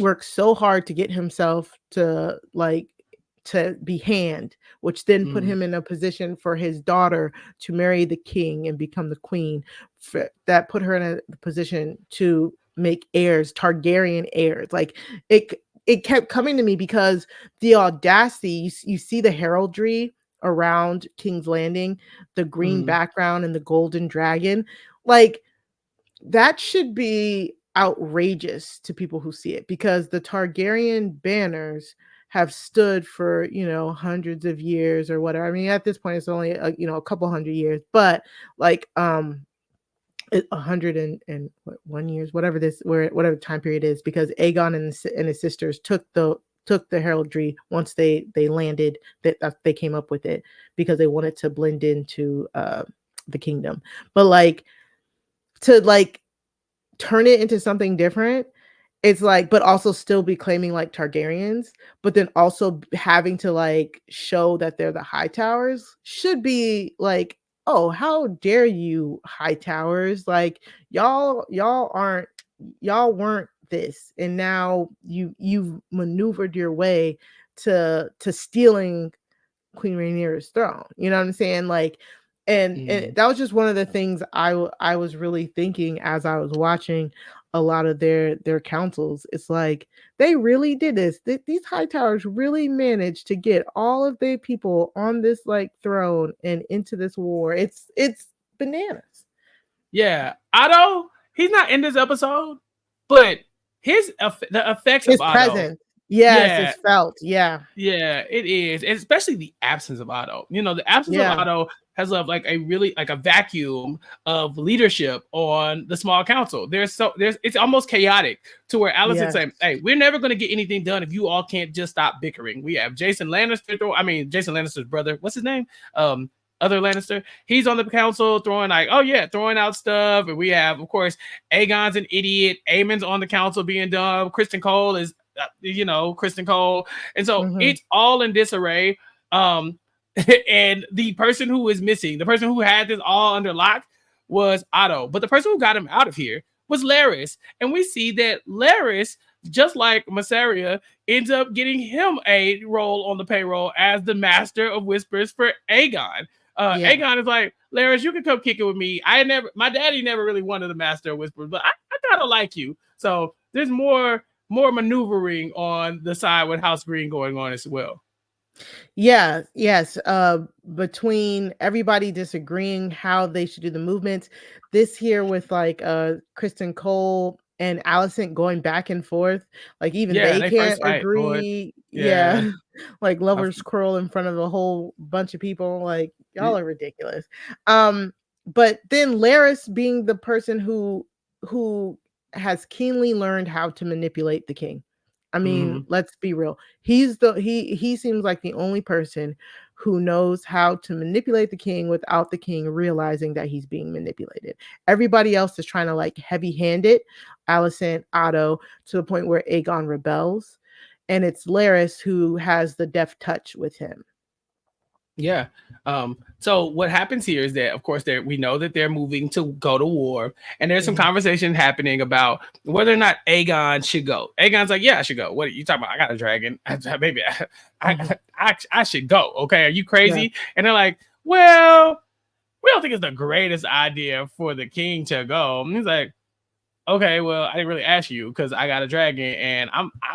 worked so hard to get himself to be hand, which then put him in a position for his daughter to marry the king and become the queen. That put her in a position to make heirs, Targaryen heirs. Like it kept coming to me because the audacity, you see the heraldry around King's Landing, the green background and the golden dragon. Like that should be outrageous to people who see it because the Targaryen banners have stood for hundreds of years or whatever. I mean, at this point, it's only a couple hundred years, but like 101 years, whatever time period is, because Aegon and his sisters took the heraldry once they landed. That they came up with it because they wanted to blend into the kingdom, but like to like turn it into something different. It's like, but also still be claiming like Targaryens, but then also having to like show that they're the Hightowers should be like, oh, how dare you, Hightowers? Like y'all weren't this, and now you've maneuvered your way to stealing Queen Rhaenyra's throne. You know what I'm saying? Like, and that was just one of the things I was really thinking as I was watching a lot of their councils. It's like they really did this. These Hightowers really managed to get all of their people on this like throne and into this war. It's bananas. Yeah, Otto, he's not in this episode, but the effects his of presence. Otto. Yes, it's felt. Yeah, it is, and especially the absence of Otto. The absence of Otto has left like a really like a vacuum of leadership on the small council. It's almost chaotic to where Alicent's saying, "Hey, we're never going to get anything done if you all can't just stop bickering." We have Jason Lannister's brother. What's his name? Other Lannister. He's on the council throwing out stuff, and we have, of course, Aegon's an idiot. Aemon's on the council being dumb. Kristen Cole is Kristen Cole. And so it's all in disarray. And the person who is missing, the person who had this all under lock was Otto. But the person who got him out of here was Larys. And we see that Larys, just like Masseria, ends up getting him a role on the payroll as the Master of Whispers for Aegon. Aegon is like, Larys, you can come kick it with me. My daddy never really wanted a Master of Whispers, but I kind of like you. So there's more maneuvering on the side with House Green going on as well. Yeah, yes. Between everybody disagreeing how they should do the movements, this here with like Kristen Cole and Alicent going back and forth, like even they can't agree. Yeah. Like lovers quarrel in front of a whole bunch of people. Like y'all are ridiculous. But then Larys being the person who has keenly learned how to manipulate the king. I mean, let's be real. He seems like the only person who knows how to manipulate the king without the king realizing that he's being manipulated. Everybody else is trying to like heavy-hand it, Alicent, Otto, to the point where Aegon rebels, and it's Larys who has the deft touch with him. Yeah. So what happens here is that, of course, we know that they're moving to go to war, and there's some conversation happening about whether or not Aegon should go. Aegon's like, yeah, I should go. What are you talking about? I got a dragon. Maybe I should go. Okay, are you crazy? Yeah. And they're like, well, we don't think it's the greatest idea for the king to go. And he's like, okay, well, I didn't really ask you because I got a dragon, and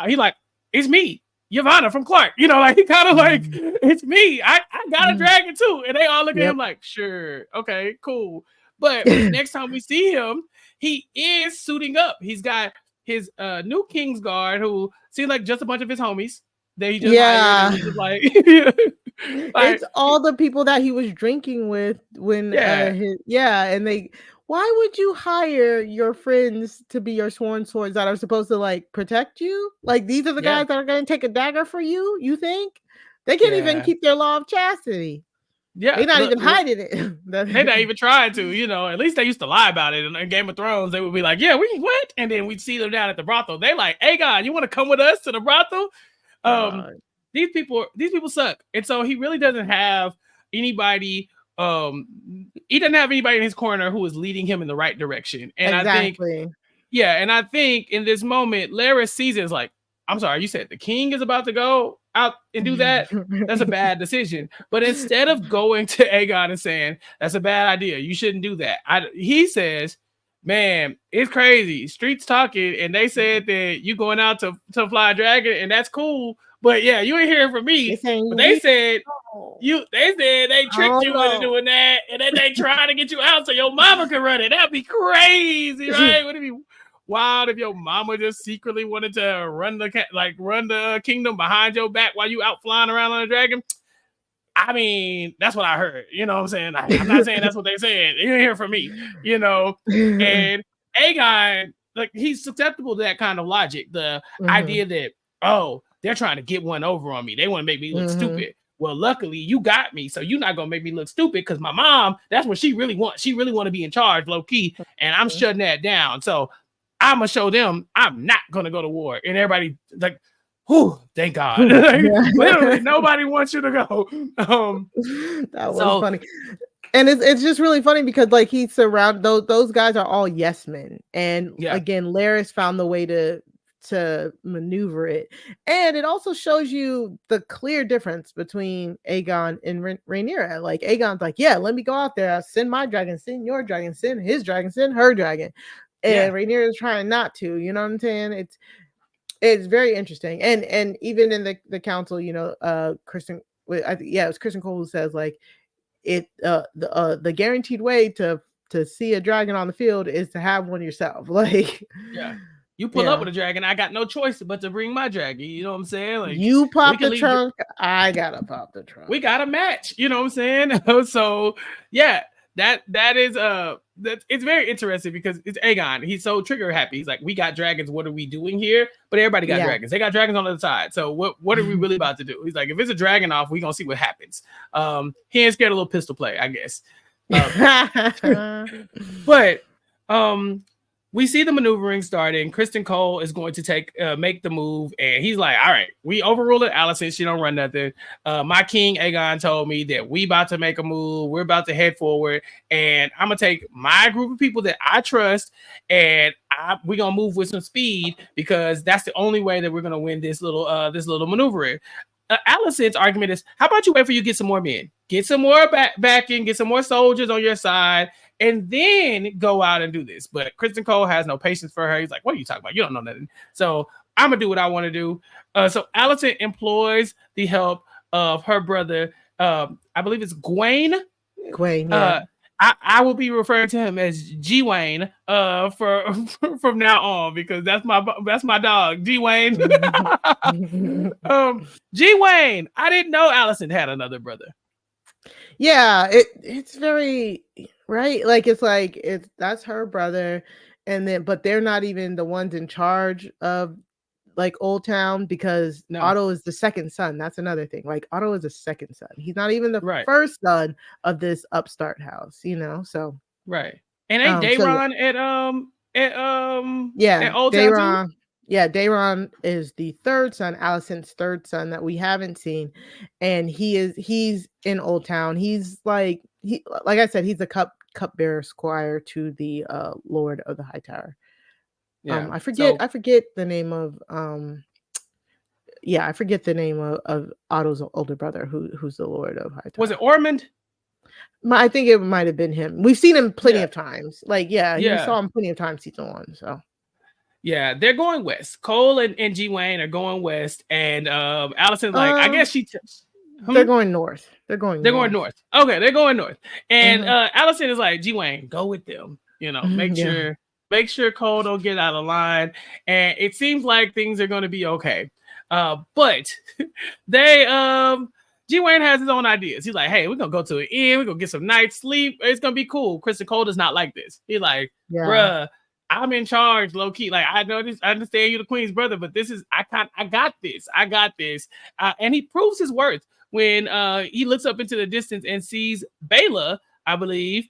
he's like, it's me, Yavanna from Clark, like he kind of like, it's me. I got a dragon too. And they all look at him like, sure, okay, cool. But next time we see him, he is suiting up. He's got his new Kingsguard, who seems like just a bunch of his homies that he just hired. And just like, it's all the people that he was drinking with when and they, why would you hire your friends to be your sworn swords that are supposed to like protect you? Like these are the guys that are going to take a dagger for you? You think? They can't even keep their law of chastity. Yeah. They're not even hiding it. They're not even trying to, at least they used to lie about it. In Game of Thrones, they would be like, yeah, we went. And then we'd see them down at the brothel. They like, Aegon, you want to come with us to the brothel? These people suck. And so he really doesn't have anybody. He doesn't have anybody in his corner who is leading him in the right direction. And I think in this moment, Larys sees it as like, I'm sorry, you said the king is about to go out and do that? That's a bad decision. But instead of going to Aegon and saying, that's a bad idea, you shouldn't do that, he says, man, it's crazy. Streets talking, and they said that you going out to fly a dragon, and that's cool. But yeah, you ain't hearing from me. But they said they tricked you into doing that, and then they trying to get you out so your mama can run it. That'd be crazy, right? Would it be wild if your mama just secretly wanted to run the kingdom behind your back while you out flying around on a dragon? I mean, that's what I heard. You know what I'm saying? I'm not saying that's what they said. You didn't hear from me. And Aegon, like, he's susceptible to that kind of logic. The idea that, oh, they're trying to get one over on me. They want to make me look stupid. Well, luckily you got me, so you're not gonna make me look stupid because my mom, that's what she really wants. She really want to be in charge, low key, and I'm shutting that down. So I'm gonna show them I'm not gonna go to war. And everybody like, whew, thank God. Literally, nobody wants you to go. That was funny. And it's just really funny because like he's surrounded, those guys are all yes men. And again, Larys found the way to maneuver it. And it also shows you the clear difference between Aegon and Rhaenyra. Like Aegon's like, yeah, let me go out there. I'll send my dragon, send your dragon, send his dragon, send her dragon. And Rhaenyra is trying not to, you know what I'm saying? It's very interesting. And even in the council, Kristen, it was Kristen Cole who says like the guaranteed way to see a dragon on the field is to have one yourself. Like you pull up with a dragon, I got no choice but to bring my dragon. You know what I'm saying? Like you pop the trunk, I gotta pop the trunk. We got a match. You know what I'm saying? So yeah, that is it's very interesting because it's Aegon. He's so trigger happy. He's like, we got dragons. What are we doing here? But everybody got dragons. They got dragons on the other side. So what are we really about to do? He's like, if it's a dragon off, we gonna see what happens. He ain't scared of a little pistol play, I guess. But we see the maneuvering starting. Kristen Cole is going to make the move, and he's like, all right, we overruled Alicent. She don't run nothing. My king, Aegon, told me that we about to make a move. We're about to head forward, and I'm going to take my group of people that I trust, and we're gonna move with some speed because that's the only way that we're gonna win this little maneuver. Alicent's argument is, how about you wait for you get some more men, get some more backing, get some more soldiers on your side, and then go out and do this. But Kristen Cole has no patience for her. He's like, what are you talking about? You don't know nothing. So I'm gonna do what I want to do. So Alicent employs the help of her brother. I believe it's Gwaine. Gwaine, yeah. I will be referring to him as G Wayne for from now on because that's my dog, G Wayne. G Wayne. I didn't know Alicent had another brother. Yeah, it's very right. Like that's her brother, and then but they're not even the ones in charge of like Old Town because Otto is the second son. That's another thing. Like Otto is the second son. He's not even the first son of this upstart house, So right. And ain't Daeron at Old Town too? Yeah, Daeron is the third son, Alicent's third son that we haven't seen, and he's in Old Town. He's like I said, he's the cupbearer squire to the Lord of the Hightower. Yeah, I forget the name of I forget the name of Otto's older brother who's the Lord of Hightower. Was it Ormond? I think it might have been him. We've seen him plenty of times. Like, we saw him plenty of times season 1. So yeah, they're going west. Cole and G Wayne are going west, and Alicent I guess they're going north. They're going north. Okay, they're going north. And Alicent is like, G Wayne, go with them. Make sure Cole don't get out of line. And it seems like things are going to be okay. But they G Wayne has his own ideas. He's like, hey, we're gonna go to an inn, we're gonna get some night's sleep. It's gonna be cool. Kristen Cole does not like this. He's like, bruh, I'm in charge, low key. Like, I know this, I understand you're the queen's brother, but this is I got this. And he proves his worth when he looks up into the distance and sees Baela, I believe,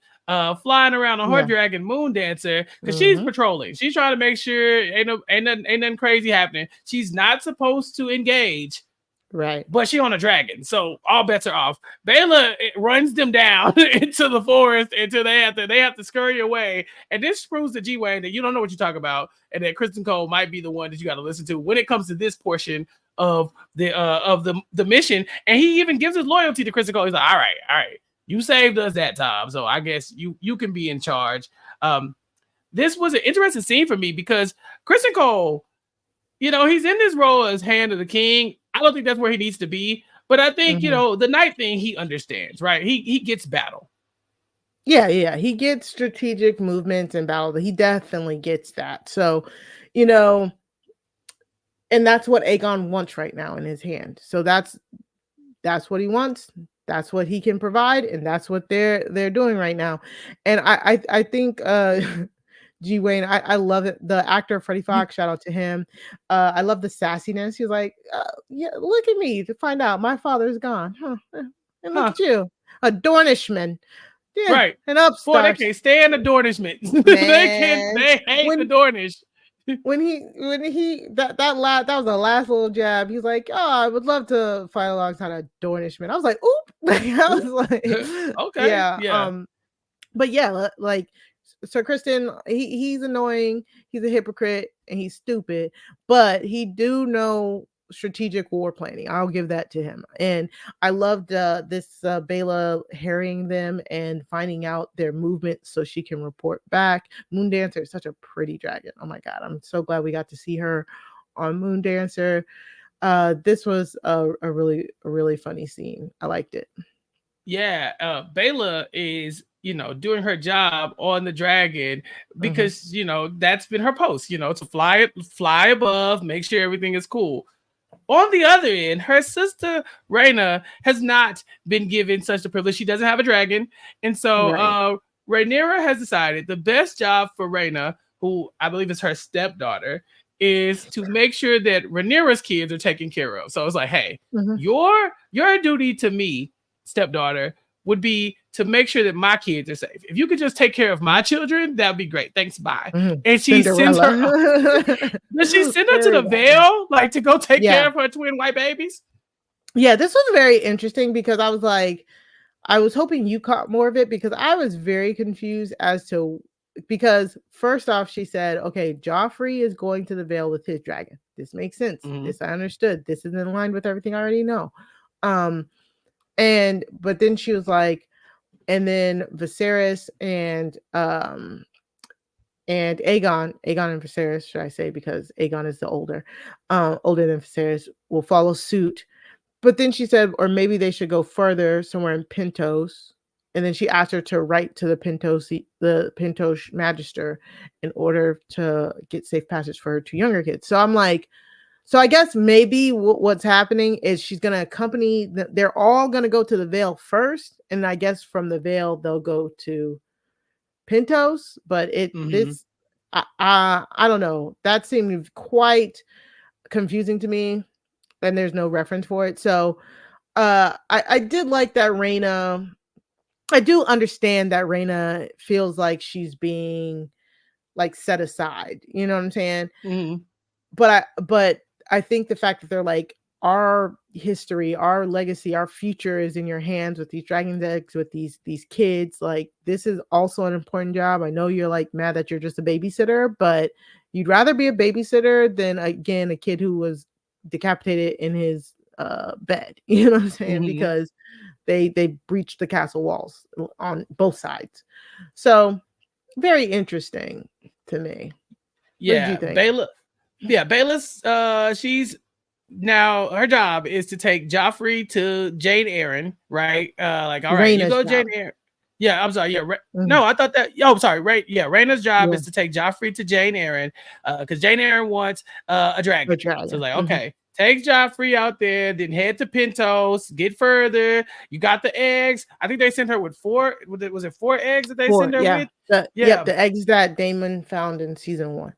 flying around on her dragon Moon Dancer because she's patrolling. She's trying to make sure ain't nothing crazy happening. She's not supposed to engage, right? But she on a dragon, so all bets are off. Baela runs them down into the forest until they have to scurry away. And this proves to G Wayne that you don't know what you talk about, and that Kristen Cole might be the one that you got to listen to when it comes to this portion of the mission. And he even gives his loyalty to Kristen Cole. He's like, all right. You saved us that time, so I guess you can be in charge. This was an interesting scene for me because Kristen Cole, he's in this role as Hand of the King. I don't think that's where he needs to be, but I think the night thing he understands, right? He gets battle. Yeah, he gets strategic movements and battle. He definitely gets that. So, and that's what Aegon wants right now in his hand. So that's what he wants. That's what he can provide, and that's what they're doing right now. And I think G Wayne, I love it. The actor Freddie Fox, shout out to him. I love the sassiness. He's like, yeah, look at me to find out my father's gone. And look at you, a Dornishman. Yeah, right. An upstart. Boy, they can't stand the Dornishment. They hate the Dornish. When he that was the last little jab. He's like, oh, I would love to fight alongside a Dornishman. I was like, oop. I was like, okay, yeah. But yeah, like Sir Kristen, he's annoying. He's a hypocrite and he's stupid, but he do know strategic war planning. I'll give that to him. And I loved this Baela harrying them and finding out their movement so she can report back. Moon Dancer is such a pretty dragon. Oh my god, I'm so glad we got to see her on Moon Dancer. This was a really funny scene. I liked it. Yeah, Baela is doing her job on the dragon because that's been her post, to fly above, make sure everything is cool. On the other end, her sister Rhaena has not been given such a privilege. She doesn't have a dragon. And so Rhaenyra has decided the best job for Rhaena, who I believe is her stepdaughter, is to make sure that Rhaenyra's kids are taken care of. So it's like, hey, your duty to me, stepdaughter, would be to make sure that my kids are safe. If you could just take care of my children, that'd be great. Thanks, bye. And she sends her. Does she send her to the Vale, like to go take care of her twin white babies? Yeah, this was very interesting because I was hoping you caught more of it because I was very confused as to because first off, she said, okay, Joffrey is going to the Vale with his dragon. This makes sense. Mm-hmm. This I understood. This is in line with everything I already know. But then she was like, and then Viserys and Aegon and Viserys, should I say, because Aegon is the older than Viserys, will follow suit. But then she said, or maybe they should go further somewhere in Pentos. And then she asked her to write to the Pentos Magister in order to get safe passage for her two younger kids. So I'm like, so I guess maybe what's happening is she's going to accompany, they're all going to go to the Vale first. And I guess from the Vale, they'll go to Pentos. But I don't know. That seemed quite confusing to me. And there's no reference for it. So I did like that Rhaena. I do understand that Rhaena feels like she's being like set aside. You know what I'm saying? Mm-hmm. But I think the fact that they're like, our history, our legacy, our future is in your hands with these dragon's eggs, with these kids. Like, this is also an important job. I know you're like mad that you're just a babysitter, but you'd rather be a babysitter than, again, a kid who was decapitated in his bed. You know what I'm saying? Mm-hmm. Because they breached the castle walls on both sides. So very interesting to me. Yeah, what did you think? Bayless, she's now, her job is to take Joffrey to Jane Eyre, right? Like, all right, you go Jane Eyre. Yeah, I'm sorry. Yeah, no, I thought that. Oh, sorry. Right. Yeah, Rhaena's job is to take Joffrey to Jane Eyre, because Jane Eyre wants a dragon. So like, okay, take Joffrey out there, then head to Pentos, get further. You got the eggs. I think they sent her with 4. Was it 4 eggs that they sent her with? The eggs that Daemon found in season 1.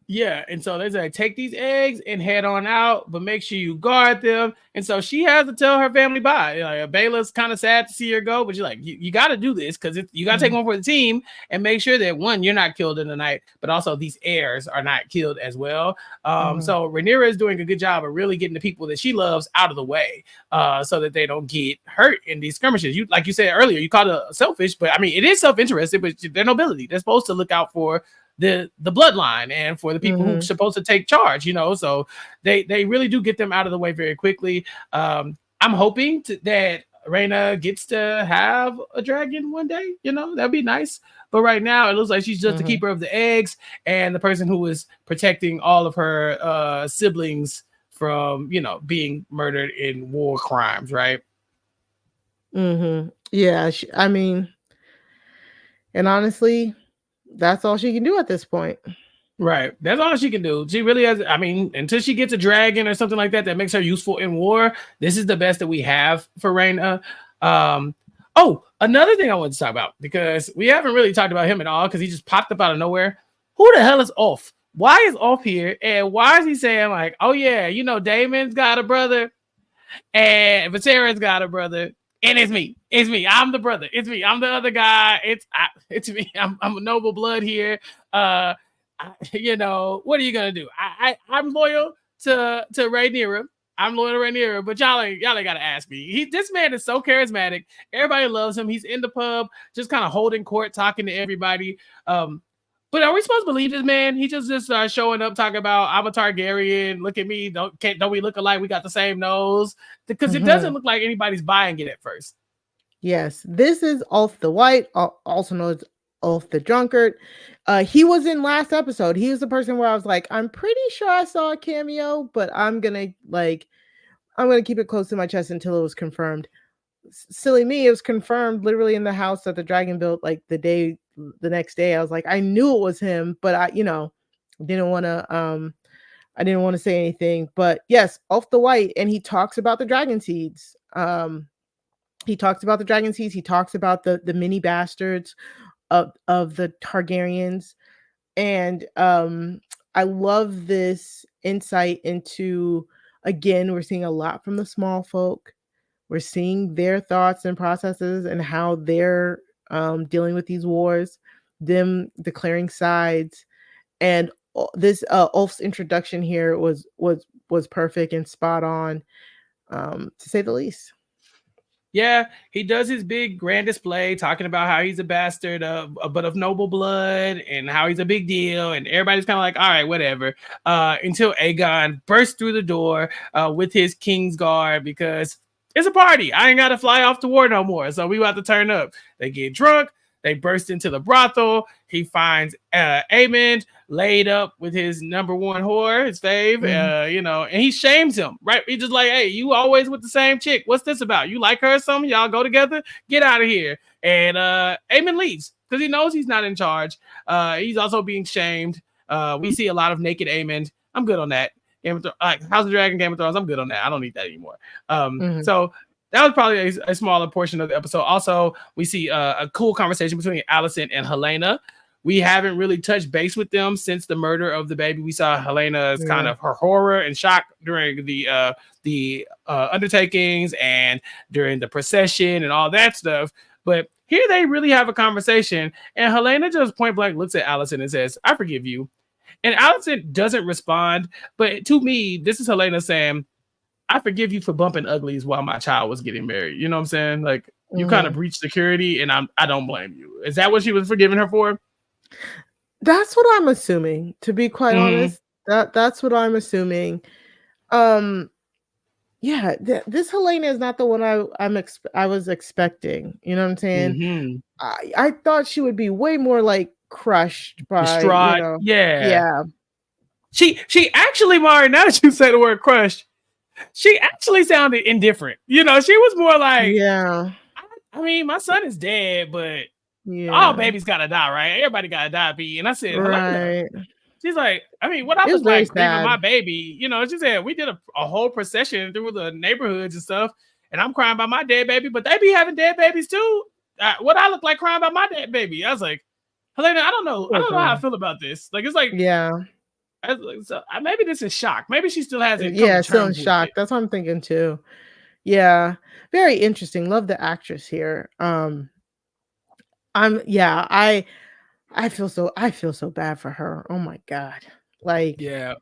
Yeah, and so they say, take these eggs and head on out, but make sure you guard them. And so she has to tell her family bye. Like, Baela's kind of sad to see her go, but you're like, you got to do this, because you got to take one for the team and make sure that, one, you're not killed in the night, but also these heirs are not killed as well. So Rhaenyra is doing a good job of really getting the people that she loves out of the way, so that they don't get hurt in these skirmishes. You, like you said earlier, you called it selfish, but I mean, it is self-interested, but they're nobility. They're supposed to look out for the bloodline and for the people who are supposed to take charge, so they really do get them out of the way very quickly. I'm hoping that Rhaena gets to have a dragon one day, that'd be nice. But right now it looks like she's just the keeper of the eggs and the person who is protecting all of her siblings from, being murdered in war crimes, right? Yeah, I mean, and honestly, that's all she can do at this point. Right. That's all she can do. She really has, I mean, until she gets a dragon or something like that makes her useful in war, this is the best that we have for Rhaena. Another thing I want to talk about, because we haven't really talked about him at all, because he just popped up out of nowhere. Who the hell is Ulf? Why is Ulf here? And why is he saying like, oh yeah, Daemon's got a brother and Viserys got a brother. And it's me. I'm the brother. It's me. I'm the other guy. It's me. I'm a noble blood here. What are you gonna do? I'm loyal to Rhaenyra. I'm loyal to Rhaenyra, but y'all ain't gotta ask me. This man is so charismatic. Everybody loves him. He's in the pub, just kind of holding court, talking to everybody. But are we supposed to believe this man? He just showing up, talking about, I'm a Targaryen. Look at me. Don't we look alike? We got the same nose. Because it doesn't look like anybody's buying it at first. Yes, this is Ulf the White, also known as Ulf the Drunkard. He was in last episode. He was the person where I was like, I'm pretty sure I saw a cameo, but I'm gonna keep it close to my chest until it was confirmed. Silly me, it was confirmed literally in the house that the dragon built like the next day. I was like, I knew it was him, but I didn't want to say anything. But yes, Ulf the White, and he talks about the dragon seeds. He talks about the dragon seeds. He talks about the mini bastards of the Targaryens, and I love this insight into, again, we're seeing a lot from the small folk. We're seeing their thoughts and processes and how they're dealing with these wars, them declaring sides, and this Ulf's introduction here was perfect and spot on, to say the least. Yeah, he does his big grand display talking about how he's a bastard but of noble blood and how he's a big deal, and everybody's kind of like, all right, whatever. Until Aegon bursts through the door with his King's Guard because it's a party. I ain't gotta fly off to war no more. So we about to turn up. They get drunk, they burst into the brothel. He finds Aemond laid up with his number one whore, his fave, and he shames him, right? He's just like, hey, you always with the same chick. What's this about? You like her or something? Y'all go together? Get out of here. And Aemond leaves because he knows he's not in charge. He's also being shamed. We see a lot of naked Aemond. I'm good on that. House of Dragon, Game of Thrones, I'm good on that. I don't need that anymore. So that was probably a smaller portion of the episode. Also, we see a cool conversation between Alicent and Helaena. We haven't really touched base with them since the murder of the baby. We saw Helena's kind of her horror and shock during the undertakings and during the procession and all that stuff. But here they really have a conversation, and Helaena just point blank looks at Alicent and says, "I forgive you." And Alicent doesn't respond, but to me, this is Helaena saying, I forgive you for bumping uglies while my child was getting married. You know what I'm saying? Like, you kind of breached security, and I don't blame you. Is that what she was forgiving her for? That's what I'm assuming, to be quite honest. That's what I'm assuming. Yeah, this Helaena is not the one I was expecting. You know what I'm saying? I thought she would be way more like crushed by distraught. Yeah. She actually, Mari, now that you say the word crushed, she actually sounded indifferent. She was more like, I mean, my son is dead, but all babies gotta die, right? Everybody gotta die, B. And I said, Helaena. She's like, I mean, what I was like grieving my baby, she said, we did a whole procession through the neighborhoods and stuff, and I'm crying about my dead baby, but they be having dead babies too. What I look like crying about my dead baby? I was like, Helaena, I don't know how I feel about this. Like, it's like, so maybe this is shock. Maybe she still hasn't. Still in shock. That's what I'm thinking too. Yeah, very interesting. Love the actress here. I feel so bad for her. Oh my god. Like, yeah.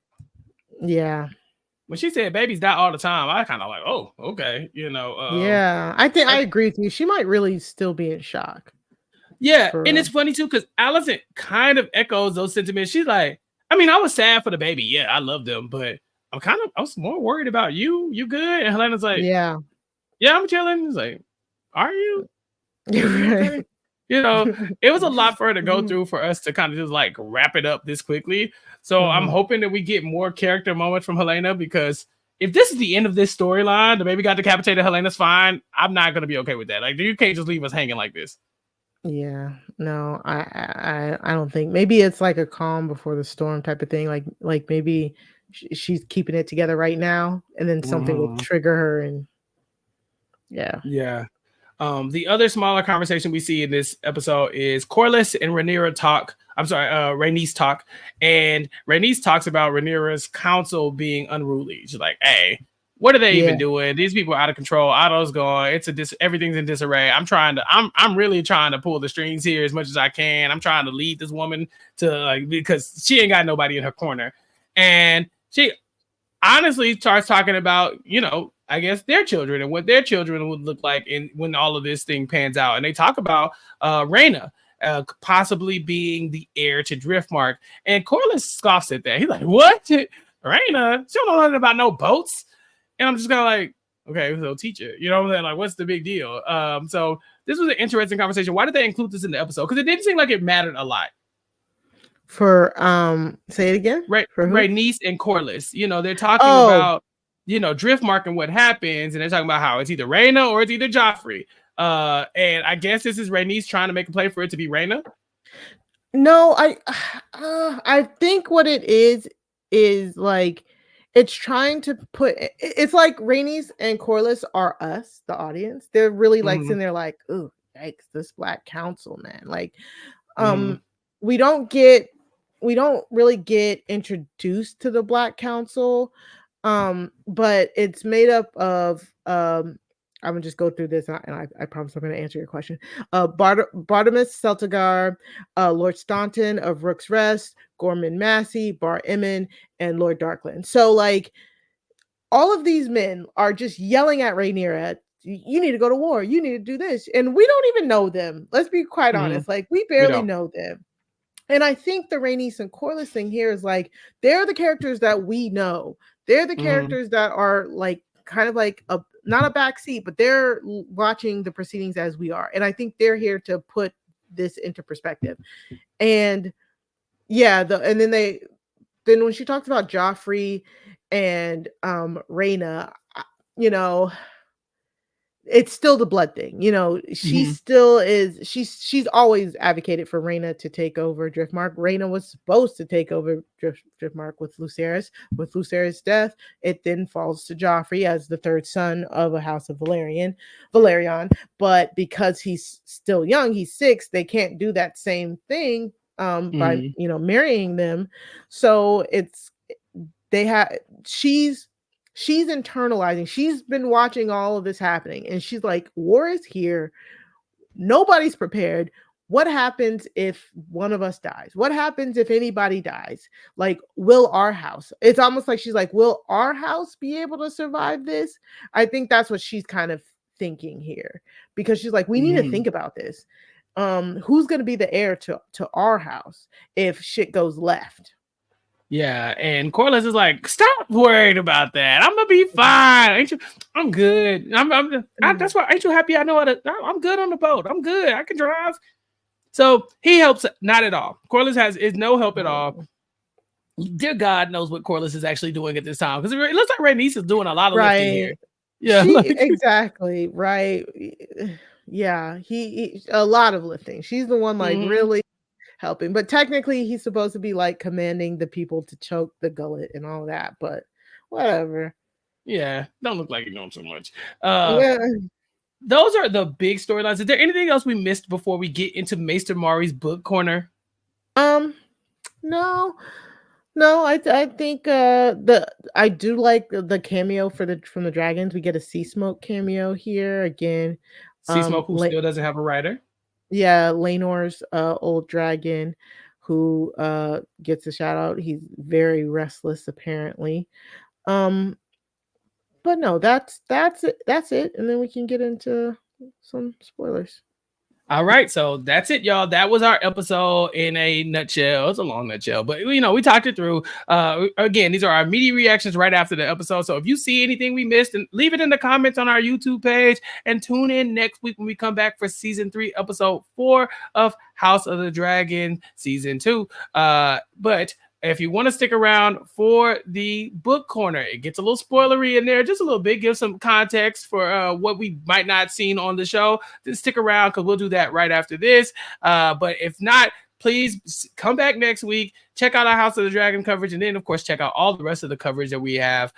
When she said babies die all the time, I kind of like, oh, okay, I think I agree with you. She might really still be in shock. Yeah, and it's funny too because Alicent kind of echoes those sentiments. She's like, I mean, I was sad for the baby. Yeah, I love them, but I was more worried about you. You good? And Helena's like, yeah, I'm chilling. It's like, are you? Okay. It was a lot for her to go through for us to kind of just like wrap it up this quickly. So I'm hoping that we get more character moments from Helaena, because if this is the end of this storyline, the baby got decapitated, Helena's fine. I'm not going to be okay with that. Like, you can't just leave us hanging like this. Yeah, no, I don't think. Maybe it's like a calm before the storm type of thing. Like maybe she's keeping it together right now, and then something will trigger her. And yeah. The other smaller conversation we see in this episode is Corlys and Rhaenyra talk. I'm sorry, Rhaenys talk, and Rhaenys talks about Rhaenyra's council being unruly. She's like, "Hey, what are they even doing? These people are out of control. Otto's gone. Everything's in disarray. I'm really trying to pull the strings here as much as I can. I'm trying to lead this woman to because she ain't got nobody in her corner." And she honestly starts talking about, I guess their children and what their children would look like when all of this thing pans out. And they talk about Rhaena possibly being the heir to Driftmark. And Corlys scoffs at that. He's like, what? Rhaena? She don't know nothing about no boats. And I'm just kind of like, okay, so teacher, you know what I'm saying? Like, what's the big deal? So this was an interesting conversation. Why did they include this in the episode? Because it didn't seem like it mattered a lot. For say it again. Right, for Rhaenys and Corlys. They're talking about Driftmark and what happens, and they're talking about how it's either Rhaena or it's either Joffrey. And I guess this is Rhaenys trying to make a play for it to be Rhaena. No, I think what it is like, it's trying to put. It's like Rhaenys and Corlys are us, the audience. They're really like sitting there like, "Ooh, yikes! This Black Council, man!" Like, we don't really get introduced to the Black Council, but it's made up of I'm gonna just go through this, and I promise I'm gonna answer your question. Bartimus Celtigar, Lord Staunton of Rook's Rest, Gorman Massey, Bar Emmon, and Lord Darkland. So like all of these men are just yelling at Rhaenyra, you need to go to war. You need to do this. And we don't even know them. Let's be quite honest. Like, we barely know them. And I think the Rhaenys and Corlys thing here is like, they're the characters that we know. They're the characters that are like kind of like a not a backseat, but they're watching the proceedings as we are. And I think they're here to put this into perspective. And yeah, and then when she talks about Joffrey and Rhaena, you know, it's still the blood thing, you know. She still is. She's always advocated for Rhaena to take over Driftmark. Rhaena was supposed to take over Driftmark with Lucerys. With Lucerys' death, it then falls to Joffrey as the third son of a house of Valerian. But because he's still young, he's 6. They can't do that same thing by marrying them. So she's internalizing. She's been watching all of this happening, and she's like, war is here. Nobody's prepared. What happens if one of us dies? What happens if anybody dies? Like, will our house? It's almost like she's like, will our house be able to survive this? I think that's what she's kind of thinking here, because she's like, we need to think about this. Who's going to be the heir to our house if shit goes left? Yeah, and Corlys is like, stop worrying about that. I'm gonna be fine. Ain't you? I'm good. That's why. Ain't you happy? I know how to. I'm good on the boat. I'm good. I can drive. So he helps. Not at all. Corlys is no help at all. Dear God knows what Corlys is actually doing at this time, because it looks like Rhaenys is doing a lot of lifting here. Yeah, exactly. Right. Yeah, he a lot of lifting. She's the one like really helping, but technically he's supposed to be like commanding the people to choke the gullet and all that, but whatever. Yeah, don't look like you're doing so much. Those are the big storylines. Is there anything else we missed before we get into Maester Mari's book corner? No, I think I do like the cameo from the dragons. We get a Sea Smoke cameo here again. Sea Smoke, who still doesn't have a writer. Yeah, Laenor's old dragon, who gets a shout out. He's very restless, apparently. But no, that's it. And then we can get into some spoilers. All right, so that's it, y'all. That was our episode in a nutshell. It's a long nutshell, but we talked it through. Again, these are our immediate reactions right after the episode. So if you see anything we missed, and leave it in the comments on our YouTube page, and tune in next week when we come back for season 3, episode 4 of House of the Dragon, season 2. But if you want to stick around for the book corner, it gets a little spoilery in there, just a little bit, give some context for what we might not seen on the show. Then stick around, because we'll do that right after this. But if not, please come back next week. Check out our House of the Dragon coverage. And then, of course, check out all the rest of the coverage that we have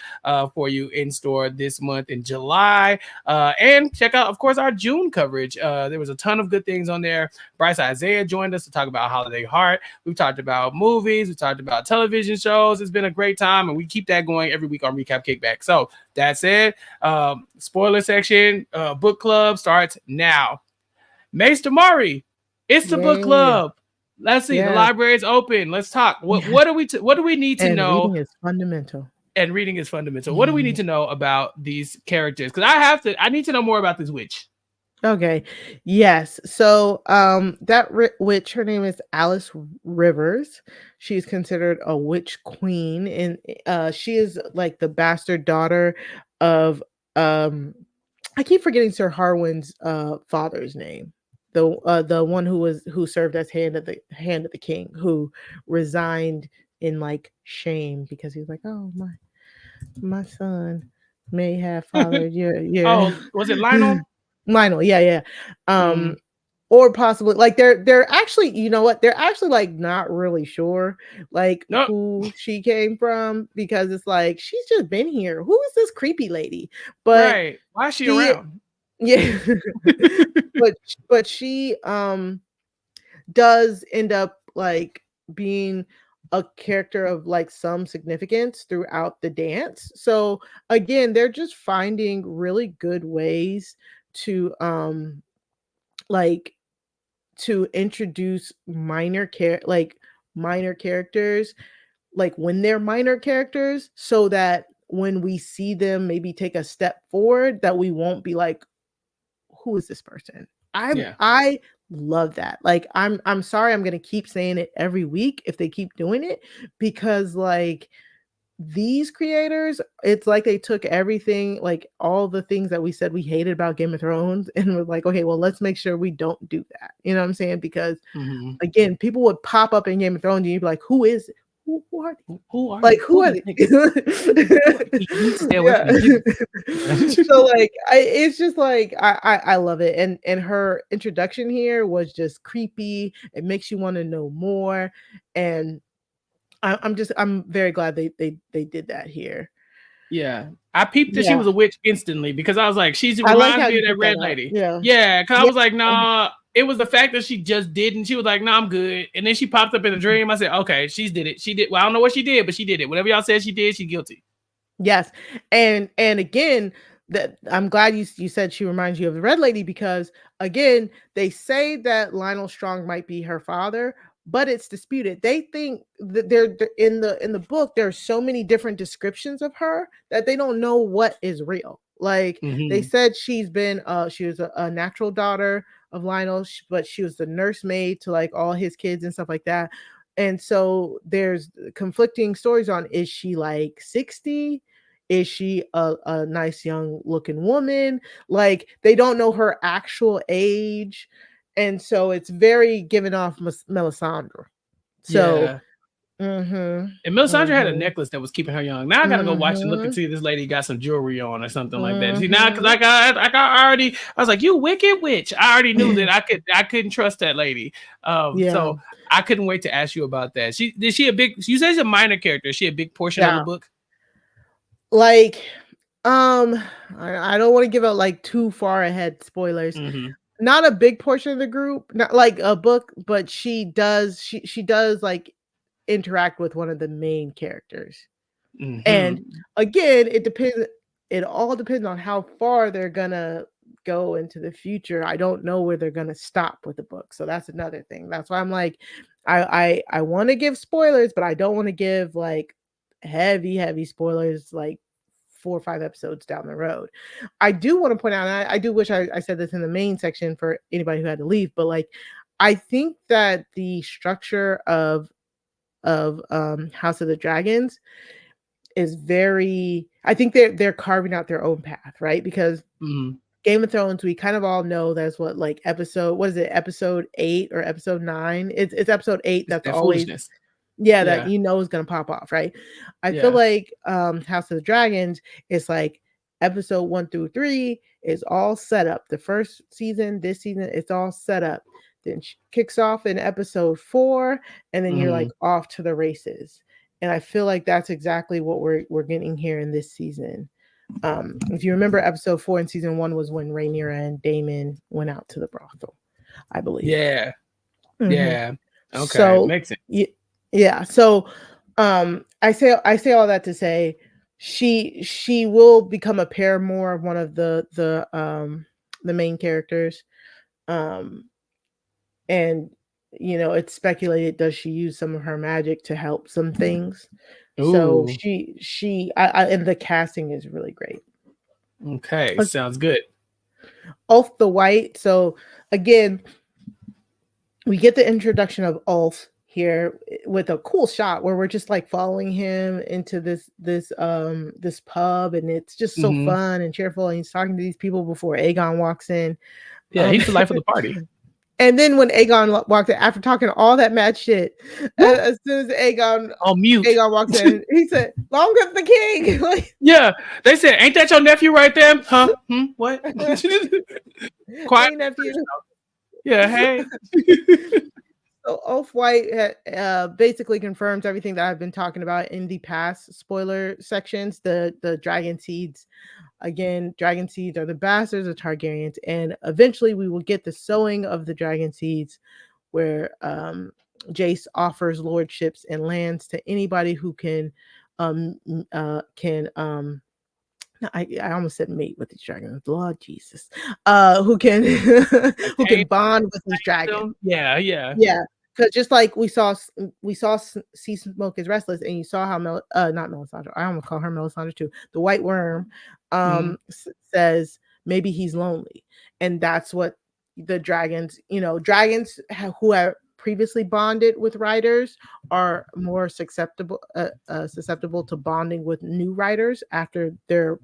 for you in store this month in July. And check out, of course, our June coverage. There was a ton of good things on there. Bryce Isaiah joined us to talk about Holiday Heart. We've talked about movies. We talked about television shows. It's been a great time. And we keep that going every week on Recap Kickback. So that's it. Spoiler section, book club starts now. Maester Mari, it's the book club. Let's see. The library is open. Let's talk. What do we need to know? Reading is fundamental. And reading is fundamental. What do we need to know about these characters? Because I need to know more about this witch. Okay. Yes. So that witch, her name is Alice Rivers. She's considered a witch queen, and she is like the bastard daughter of I keep forgetting Sir Harwin's father's name. The one who served as hand of the king, who resigned in like shame because he was like, oh, my son may have fathered your Oh, was it Lionel? Lionel, yeah. Or possibly like they're actually, you know what, they're actually like not really sure like who she came from, because it's like she's just been here. Who is this creepy lady? But right, why is she around? Yeah. but she does end up like being a character of like some significance throughout the dance. So again, they're just finding really good ways to to introduce minor characters, like when they're minor characters, so that when we see them maybe take a step forward, that we won't be like, who is this person? Yeah. I love that. Like I'm sorry, I'm gonna keep saying it every week if they keep doing it, because like these creators, it's like they took everything, like all the things that we said we hated about Game of Thrones, and was like, okay, well, let's make sure we don't do that. You know what I'm saying? Because Mm-hmm. again, people would pop up in Game of Thrones and you'd be like, who is it? Who are they? Who are Like, you? who are These they? niggas? You need to stay away Yeah. from these niggas. So like it's just like I love it. And her introduction here was just creepy. It makes you want to know more. And I'm very glad they did that here. Yeah. I peeped that she Yeah. was a witch instantly because I was like, she I like reminds how me you of that picked that red up. lady. Yeah. Yeah, because I Yeah. was like, nah. It was the fact that she just didn't. She was like, nah, I'm good. And then she popped up in a dream. I said, okay, she did it. She did. Well, I don't know what she did, but she did it. Whatever y'all said she did, she's guilty. Yes. And again, that I'm glad you said she reminds you of the Red Lady, because again, they say that Lionel Strong might be her father, but it's disputed. They think that they're in the book, there are so many different descriptions of her that they don't know what is real. Like they Mm-hmm. said she was a natural daughter of Lionel, but she was the nursemaid to like all his kids and stuff like that. And so there's conflicting stories on, is she like 60? Is she a nice young looking woman? Like they don't know her actual age. And so it's very given off Melisandre. So Yeah. mm-hmm, And Melisandre had a mm-hmm, necklace that was keeping her young. Now I gotta go watch and look and mm-hmm, see if this lady got some jewelry on or something like that. See now, because mm-hmm. I got already. I was like, you wicked witch. I already knew that I couldn't trust that lady. Yeah, So I couldn't wait to ask you about that. She a big. You say she's a minor character. Is she a big portion of the yeah. book? Like I don't want to give out like too far ahead spoilers. Mm-hmm. Not a big portion of the group, not like a book, but she does like interact with one of the main characters. And Mm-hmm. again, it all depends on how far they're gonna go into the future. I don't know where they're gonna stop with the book. So that's another thing. That's why I'm like, I want to give spoilers, but I don't want to give like heavy spoilers like 4 or 5 episodes down the road. I do want to point out, and I do wish I said this in the main section for anybody who had to leave, but like I think that the structure of House of the Dragons is very, I think they're carving out their own path, right? Because Mm-hmm. Game of Thrones, we kind of all know that's what like what is it, episode 8 or episode 9? It's episode 8 It's that's that always, foolishness. yeah, that Yeah. you know is gonna pop off, right? I feel Yeah. like House of the Dragons is like episode 1 through 3 is all set up. The first season, this season, it's all set up. Then she kicks off in episode 4, and then you're Mm-hmm. like off to the races. And I feel like that's exactly what we're getting here in this season. If you remember, episode 4 in season 1 was when Rhaenyra and Daemon went out to the brothel, I believe. Yeah. Mhm. Yeah. Okay. So Makes sense. yeah. So I say all that to say she will become a paramour of one of the main characters. Um and you know, it's speculated, does she use some of her magic to help some things? So Ooh. and the casting is really great. Okay. Sounds good. Ulf the White. So again, we get the introduction of Ulf here with a cool shot where we're just like following him into this pub, and it's just so Mm-hmm. fun and cheerful, and he's talking to these people before Aegon walks in. Yeah, he's the life of the party. And then when Aegon walked in, after talking all that mad shit, as soon as On mute. Aegon walks in, he said, "Long live the king!" Like, Yeah, they said, "Ain't that your nephew right there?" Huh? What? Quiet. hey nephew. Yeah. Hey. So Ulf White basically confirms everything that I've been talking about in the past spoiler sections. The dragon seeds, again, dragon seeds are the bastards of Targaryens, and eventually we will get the sowing of the dragon seeds, where Jace offers lordships and lands to anybody who can I almost said mate with these dragons. Lord Jesus, who can who can bond with these dragons. Yeah, yeah. Yeah, because just like we saw Sea Smoke is Restless, and you saw how not Melisandre, I almost call her Melisandre too. The White Worm says maybe he's lonely. And that's what the dragons, dragons who have previously bonded with riders are more susceptible to bonding with new riders after their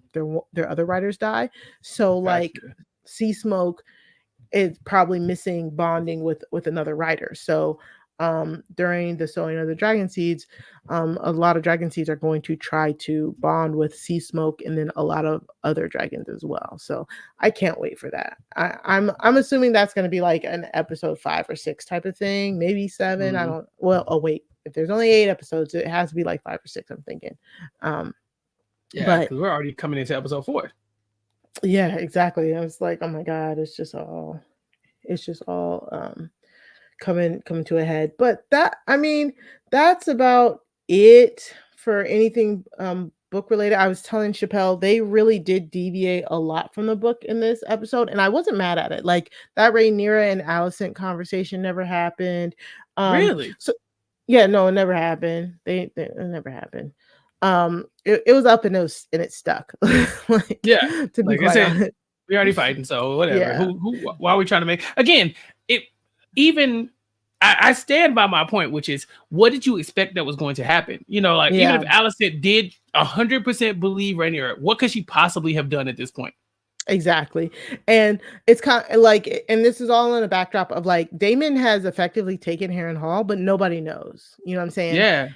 other riders die. So like Gotcha. Sea Smoke is probably missing bonding with another rider. So during the sowing of the dragon seeds, a lot of dragon seeds are going to try to bond with Sea Smoke and then a lot of other dragons as well. So I can't wait for that. I'm assuming that's going to be like an episode 5 or 6 type of thing, maybe 7. I Mhm. don't. Well, oh wait, if there's only 8 episodes, it has to be like 5 or 6. I'm thinking. Um, Yeah, but because we're already coming into episode 4. yeah, exactly. I was like, oh my god, it's just all coming to a head. But that, I mean, that's about it for anything book related. I was telling Chappell they really did deviate a lot from the book in this episode, and I wasn't mad at it. Like that Rhaenyra and Alicent conversation never happened. Really? So yeah, no, it never happened. It never happened. It was up and it stuck. Like Yeah. to be Like I quite said, honest. we already fighting, so whatever. Yeah. Why are we trying to make again? It even I stand by my point, which is what did you expect that was going to happen? Like even Yeah. if Alicent did 100% believe Rhaenyra, what could she possibly have done at this point? Exactly. And it's kind of like, and this is all in a backdrop of like Damon has effectively taken Harrenhal, but nobody knows. You know what I'm saying? Yeah.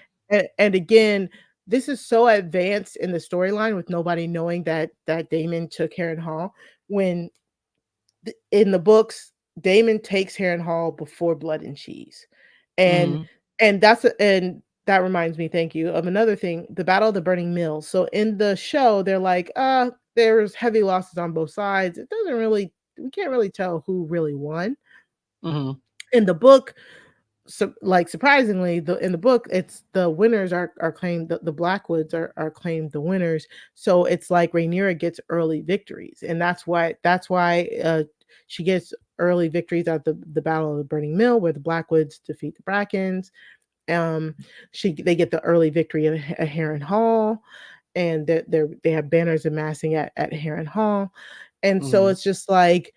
And again, this is so advanced in the storyline with nobody knowing that Damon took Harrenhal when in the books Damon takes Harrenhal before Blood and Cheese. And Hmm. and that reminds me, thank you, of another thing, the Battle of the Burning Mills. So in the show, they're like, there's heavy losses on both sides. It doesn't really, we can't really tell who really won. Hmm. In the book, so like surprisingly, in the book, it's the winners are claimed, the Blackwoods are claimed the winners. So it's like Rhaenyra gets early victories, and that's why she gets early victories at the Battle of the Burning Mill, where the Blackwoods defeat the Brackens. Um, they get the early victory at Harrenhal, and they have banners amassing at Harrenhal, and so Hmm. it's just like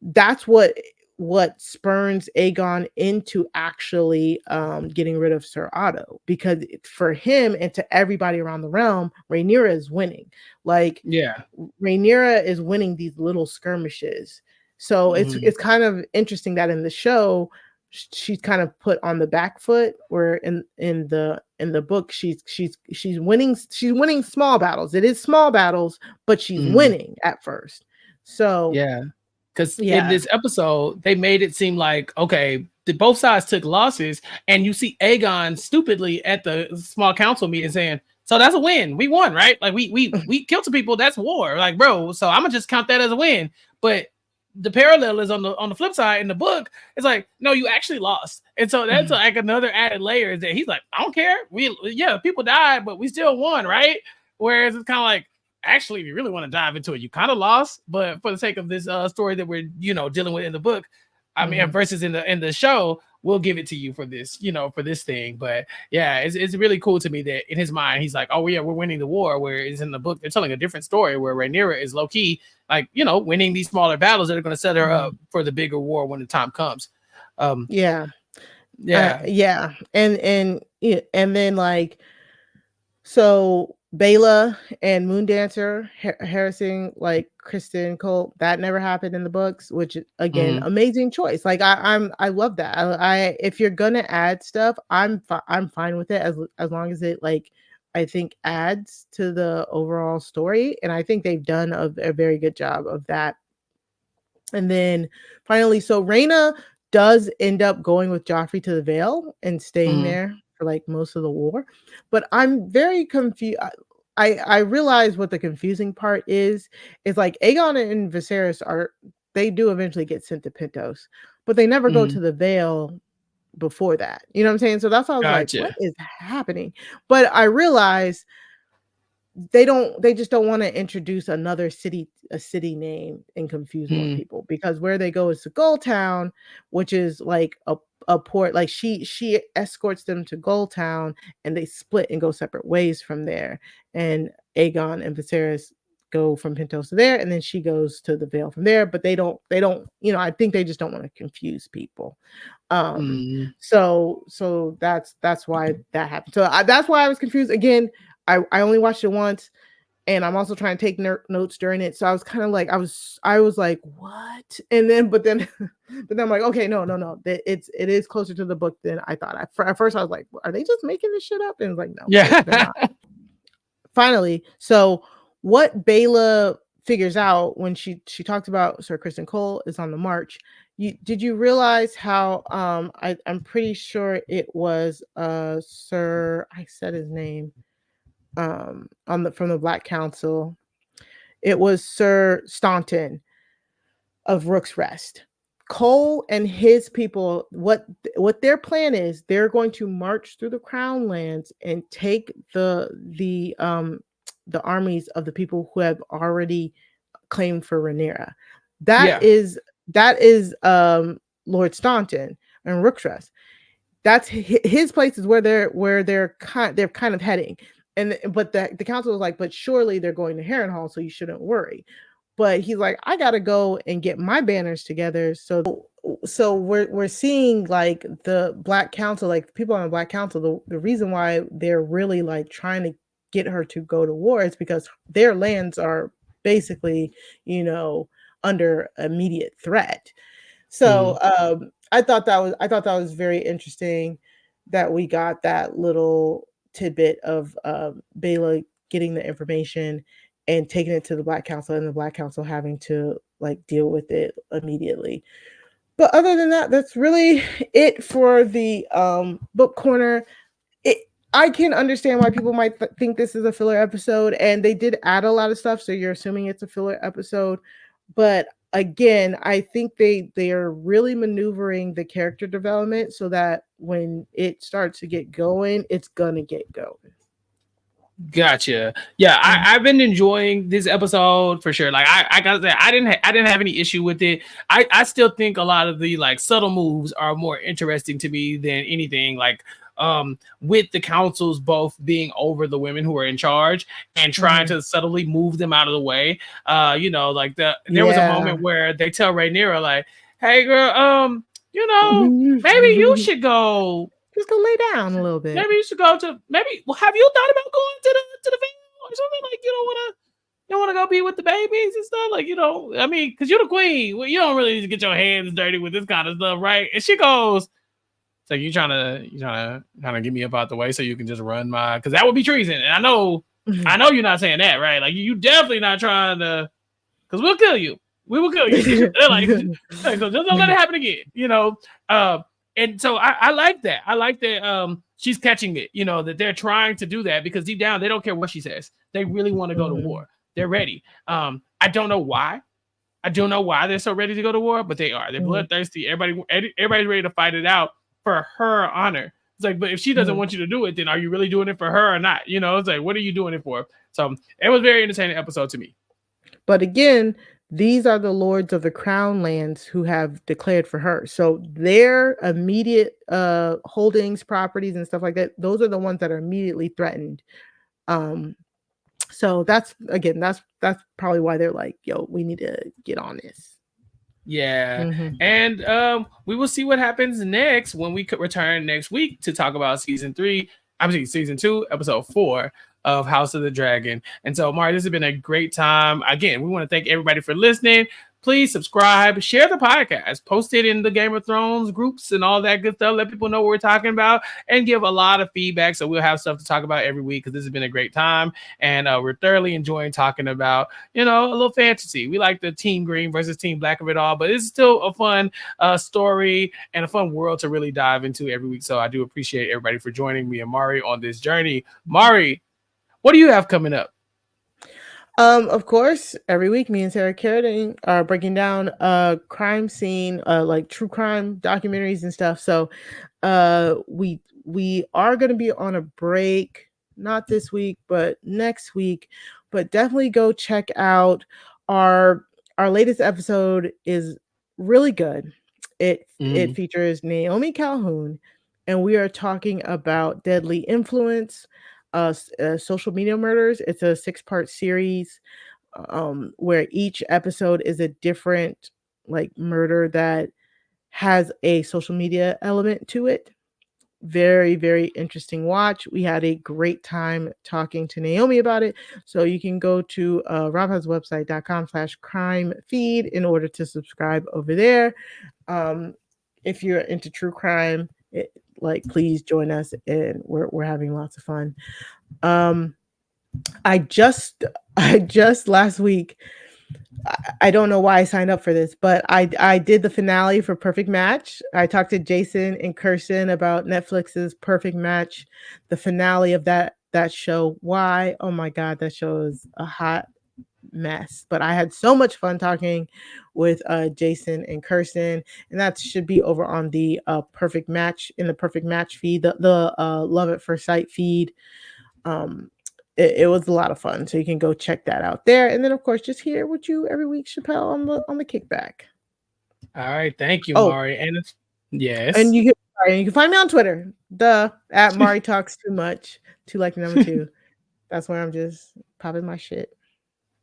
that's what spurns Aegon into actually getting rid of Sir Otto, because for him and to everybody around the realm, Rhaenyra is winning. Like Yeah. Rhaenyra is winning these little skirmishes. So Hmm. it's kind of interesting that in the show she's kind of put on the back foot, where in the book she's winning small battles. It is small battles, but she's Hmm. winning at first. So Yeah. Because in yeah. this episode, they made it seem like, okay, both sides took losses, and you see Aegon stupidly at the small council meeting saying, "So that's a win. We won, right? Like we killed some people. That's war, like bro. So I'm gonna just count that as a win." But the parallel is on the flip side in the book. It's like, no, you actually lost, and so that's like another added layer. Is that he's like, I don't care. People died, but we still won, right? Whereas it's kind of like, actually, if you really want to dive into it, you kind of lost, but for the sake of this story that we're dealing with in the book, I mean, Mhm. versus in the show, we'll give it to you for this, for this thing. But yeah, it's really cool to me that in his mind he's like, oh yeah, we're winning the war. Whereas in the book they're telling a different story where Rhaenyra is low key like winning these smaller battles that are going to set her up Mhm. for the bigger war when the time comes. Um, Yeah. yeah. Yeah. And yeah, and then like so Bela and Moondancer harassing like Kristen Cole, that never happened in the books, which again, Mhm. amazing choice. Like I love that. I if you're gonna add stuff, I'm fine with it as long as it like I think adds to the overall story, and I think they've done a very good job of that. And then finally, so Rhaena does end up going with Joffrey to the Vale and staying Mhm. there for like most of the war. But I'm very confused. I realize what the confusing part is like Aegon and Viserys they do eventually get sent to Pentos, but they never go Mhm. to the Vale before that. You know what I'm saying? So that's why I was like, what Gotcha. is happening? But I realize they just don't want to introduce a city name and confuse more Mhm. people, because where they go is to Goldtown, which is like a port. Like she escorts them to Goldtown, and they split and go separate ways from there. And Aegon and Viserys go from Pentos to there, and then she goes to the Vale from there. But they don't, I think they just don't want to confuse people. So that's why that happened. So that's why I was confused. Again, I only watched it once, and I'm also trying to take notes during it. So I was kind of like, I was like, what? And then, but then I'm like, okay, no. It is closer to the book than I thought. At first I was like, are they just making this shit up? And it's like, no, they're not. Finally, so what Bela figures out when she talks about Sir Criston Cole is on the march. Did you realize how I'm pretty sure it was Sir, I said his name from the Black Council. It was Sir Staunton of Rook's Rest. Cole and his people, what their plan is, they're going to march through the Crown Lands and take the armies of the people who have already claimed for Rhaenyra. That is Lord Staunton and Rook's Rest. That's his place, is where they're kind of heading. But the council was like, but surely they're going to Harrenhal, so you shouldn't worry. But he's like, I gotta go and get my banners together. So we're seeing like the Black Council, like people on the Black Council, the reason why they're really like trying to get her to go to war is because their lands are basically, under immediate threat. So I thought that was very interesting that we got that little tidbit of Bela getting the information and taking it to the Black Council, and the Black Council having to like deal with it immediately. But other than that, that's really it for the book corner. I can understand why people might think this is a filler episode, and they did add a lot of stuff, so you're assuming it's a filler episode. But again, I think they are really maneuvering the character development so that when it starts to get going, it's gonna get going. Gotcha. Yeah, I've been enjoying this episode for sure. Like I gotta say, I didn't have any issue with it. I still think a lot of the like subtle moves are more interesting to me than anything. Like with the councils both being over the women who are in charge and trying to subtly move them out of the way. Like there was a moment where they tell Rhaenyra like, "Hey girl, maybe you should go." Just go lay down a little bit. Maybe you should go to. Well, have you thought about going to the Vale or something? Like you don't want to go be with the babies and stuff. Like I mean, because you're the queen. Well, you don't really need to get your hands dirty with this kind of stuff, right? And she goes, "It's like you trying to kind of get me up out the way so you can just run my, because that would be treason." And I know you're not saying that, right? Like you definitely not trying to, because we'll kill you. We will kill you. They're like, so just don't let it happen again. And so I like that. I like that she's catching it, that they're trying to do that because deep down, they don't care what she says. They really want to go to war. They're ready. I don't know why. I don't know why they're so ready to go to war, but they are. They're bloodthirsty. Everybody's ready to fight it out for her honor. It's like, but if she doesn't want you to do it, then are you really doing it for her or not? It's like, what are you doing it for? So it was a very entertaining episode to me. But again, these are the lords of the Crown Lands who have declared for her. So their immediate holdings, properties, and stuff like that, those are the ones that are immediately threatened. So that's probably why they're like, yo, we need to get on this. Yeah. And we will see what happens next when we could return next week to talk about season 2, episode 4 of House of the Dragon. And so, Mari, this has been a great time. Again, we want to thank everybody for listening. Please subscribe, share the podcast, post it in the Game of Thrones groups and all that good stuff. Let people know what we're talking about and give a lot of feedback so we'll have stuff to talk about every week because this has been a great time. And we're thoroughly enjoying talking about, a little fantasy. We like the Team Green versus Team Black of it all, but it's still a fun story and a fun world to really dive into every week. So I do appreciate everybody for joining me and Mari on this journey. Mari, what do you have coming up? Of course, every week, me and Sarah Carradine are breaking down crime scene, like true crime documentaries and stuff. So, we are going to be on a break, not this week, but next week. But definitely go check out our latest episode. Is really good. It features Naomi Calhoun, and we are talking about deadly influence. Social media murders. It's a 6-part series. where each episode is a different like murder that has a social media element to it. Very, very interesting watch. We had a great time talking to Naomi about it. So you can go to robhouseWebsite.com/crime feed in order to subscribe over there. If you're into true crime, please join us, and we're having lots of fun. I just last week, I don't know why I signed up for this, but I did the finale for Perfect Match. I talked to Jason and Kirsten about Netflix's Perfect Match, the finale of that show. Why? Oh my god, that show is a hot mess. But I had so much fun talking with Jason and Kirsten, and that should be over on the Perfect Match, in the Perfect Match feed, the Love at First Sight feed. It was a lot of fun, so you can go check that out there. And then, of course, just here with you every week, Chappell, on the kickback. All right, thank you, Mari. And yes, and you can find me on Twitter, at Mari Talks Too Much, 2 like the number 2. That's where I'm just popping my shit.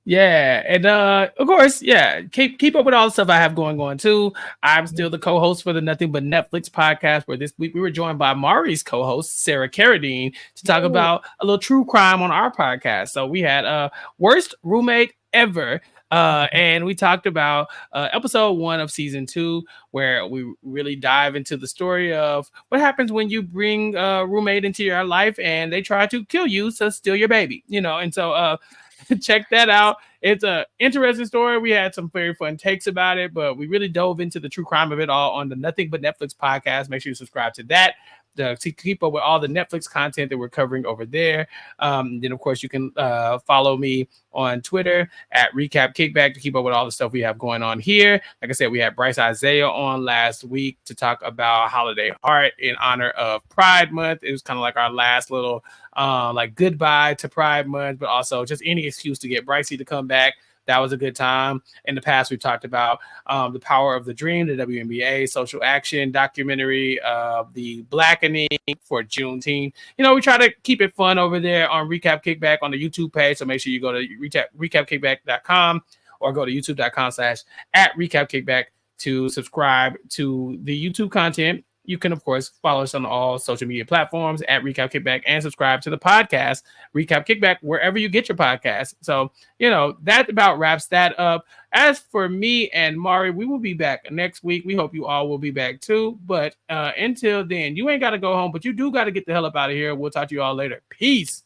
Yeah, and of course, yeah, keep up with all the stuff I have going on too. I'm still the co-host for the Nothing But Netflix podcast, where this week we were joined by Mari's co-host Sarah Carradine to talk about a little true crime on our podcast. So we had worst roommate ever. And we talked about episode 1 of season 2, where we really dive into the story of what happens when you bring a roommate into your life and they try to kill you to steal your baby, and so check that out. It's an interesting story. We had some very fun takes about it, but we really dove into the true crime of it all on the Nothing But Netflix podcast. Make sure you subscribe to that to keep up with all the Netflix content that we're covering over there. Then, of course, you can follow me on Twitter at Recap Kickback to keep up with all the stuff we have going on here. Like I said, we had Bryce Isaiah on last week to talk about Holiday Heart in honor of Pride Month. It was kind of like our last little goodbye to Pride Month, but also just any excuse to get Brycey to come back. That was a good time. In the past, we've talked about The Power of the Dream, the WNBA social action documentary, the Blackening for Juneteenth. We try to keep it fun over there on Recap Kickback on the YouTube page. So make sure you go to recapkickback.com or go to youtube.com/@recapkickback to subscribe to the YouTube content. You can, of course, follow us on all social media platforms at Recap Kickback and subscribe to the podcast, Recap Kickback, wherever you get your podcast. So, that about wraps that up. As for me and Mari, we will be back next week. We hope you all will be back too. But until then, you ain't got to go home, but you do got to get the hell up out of here. We'll talk to you all later. Peace.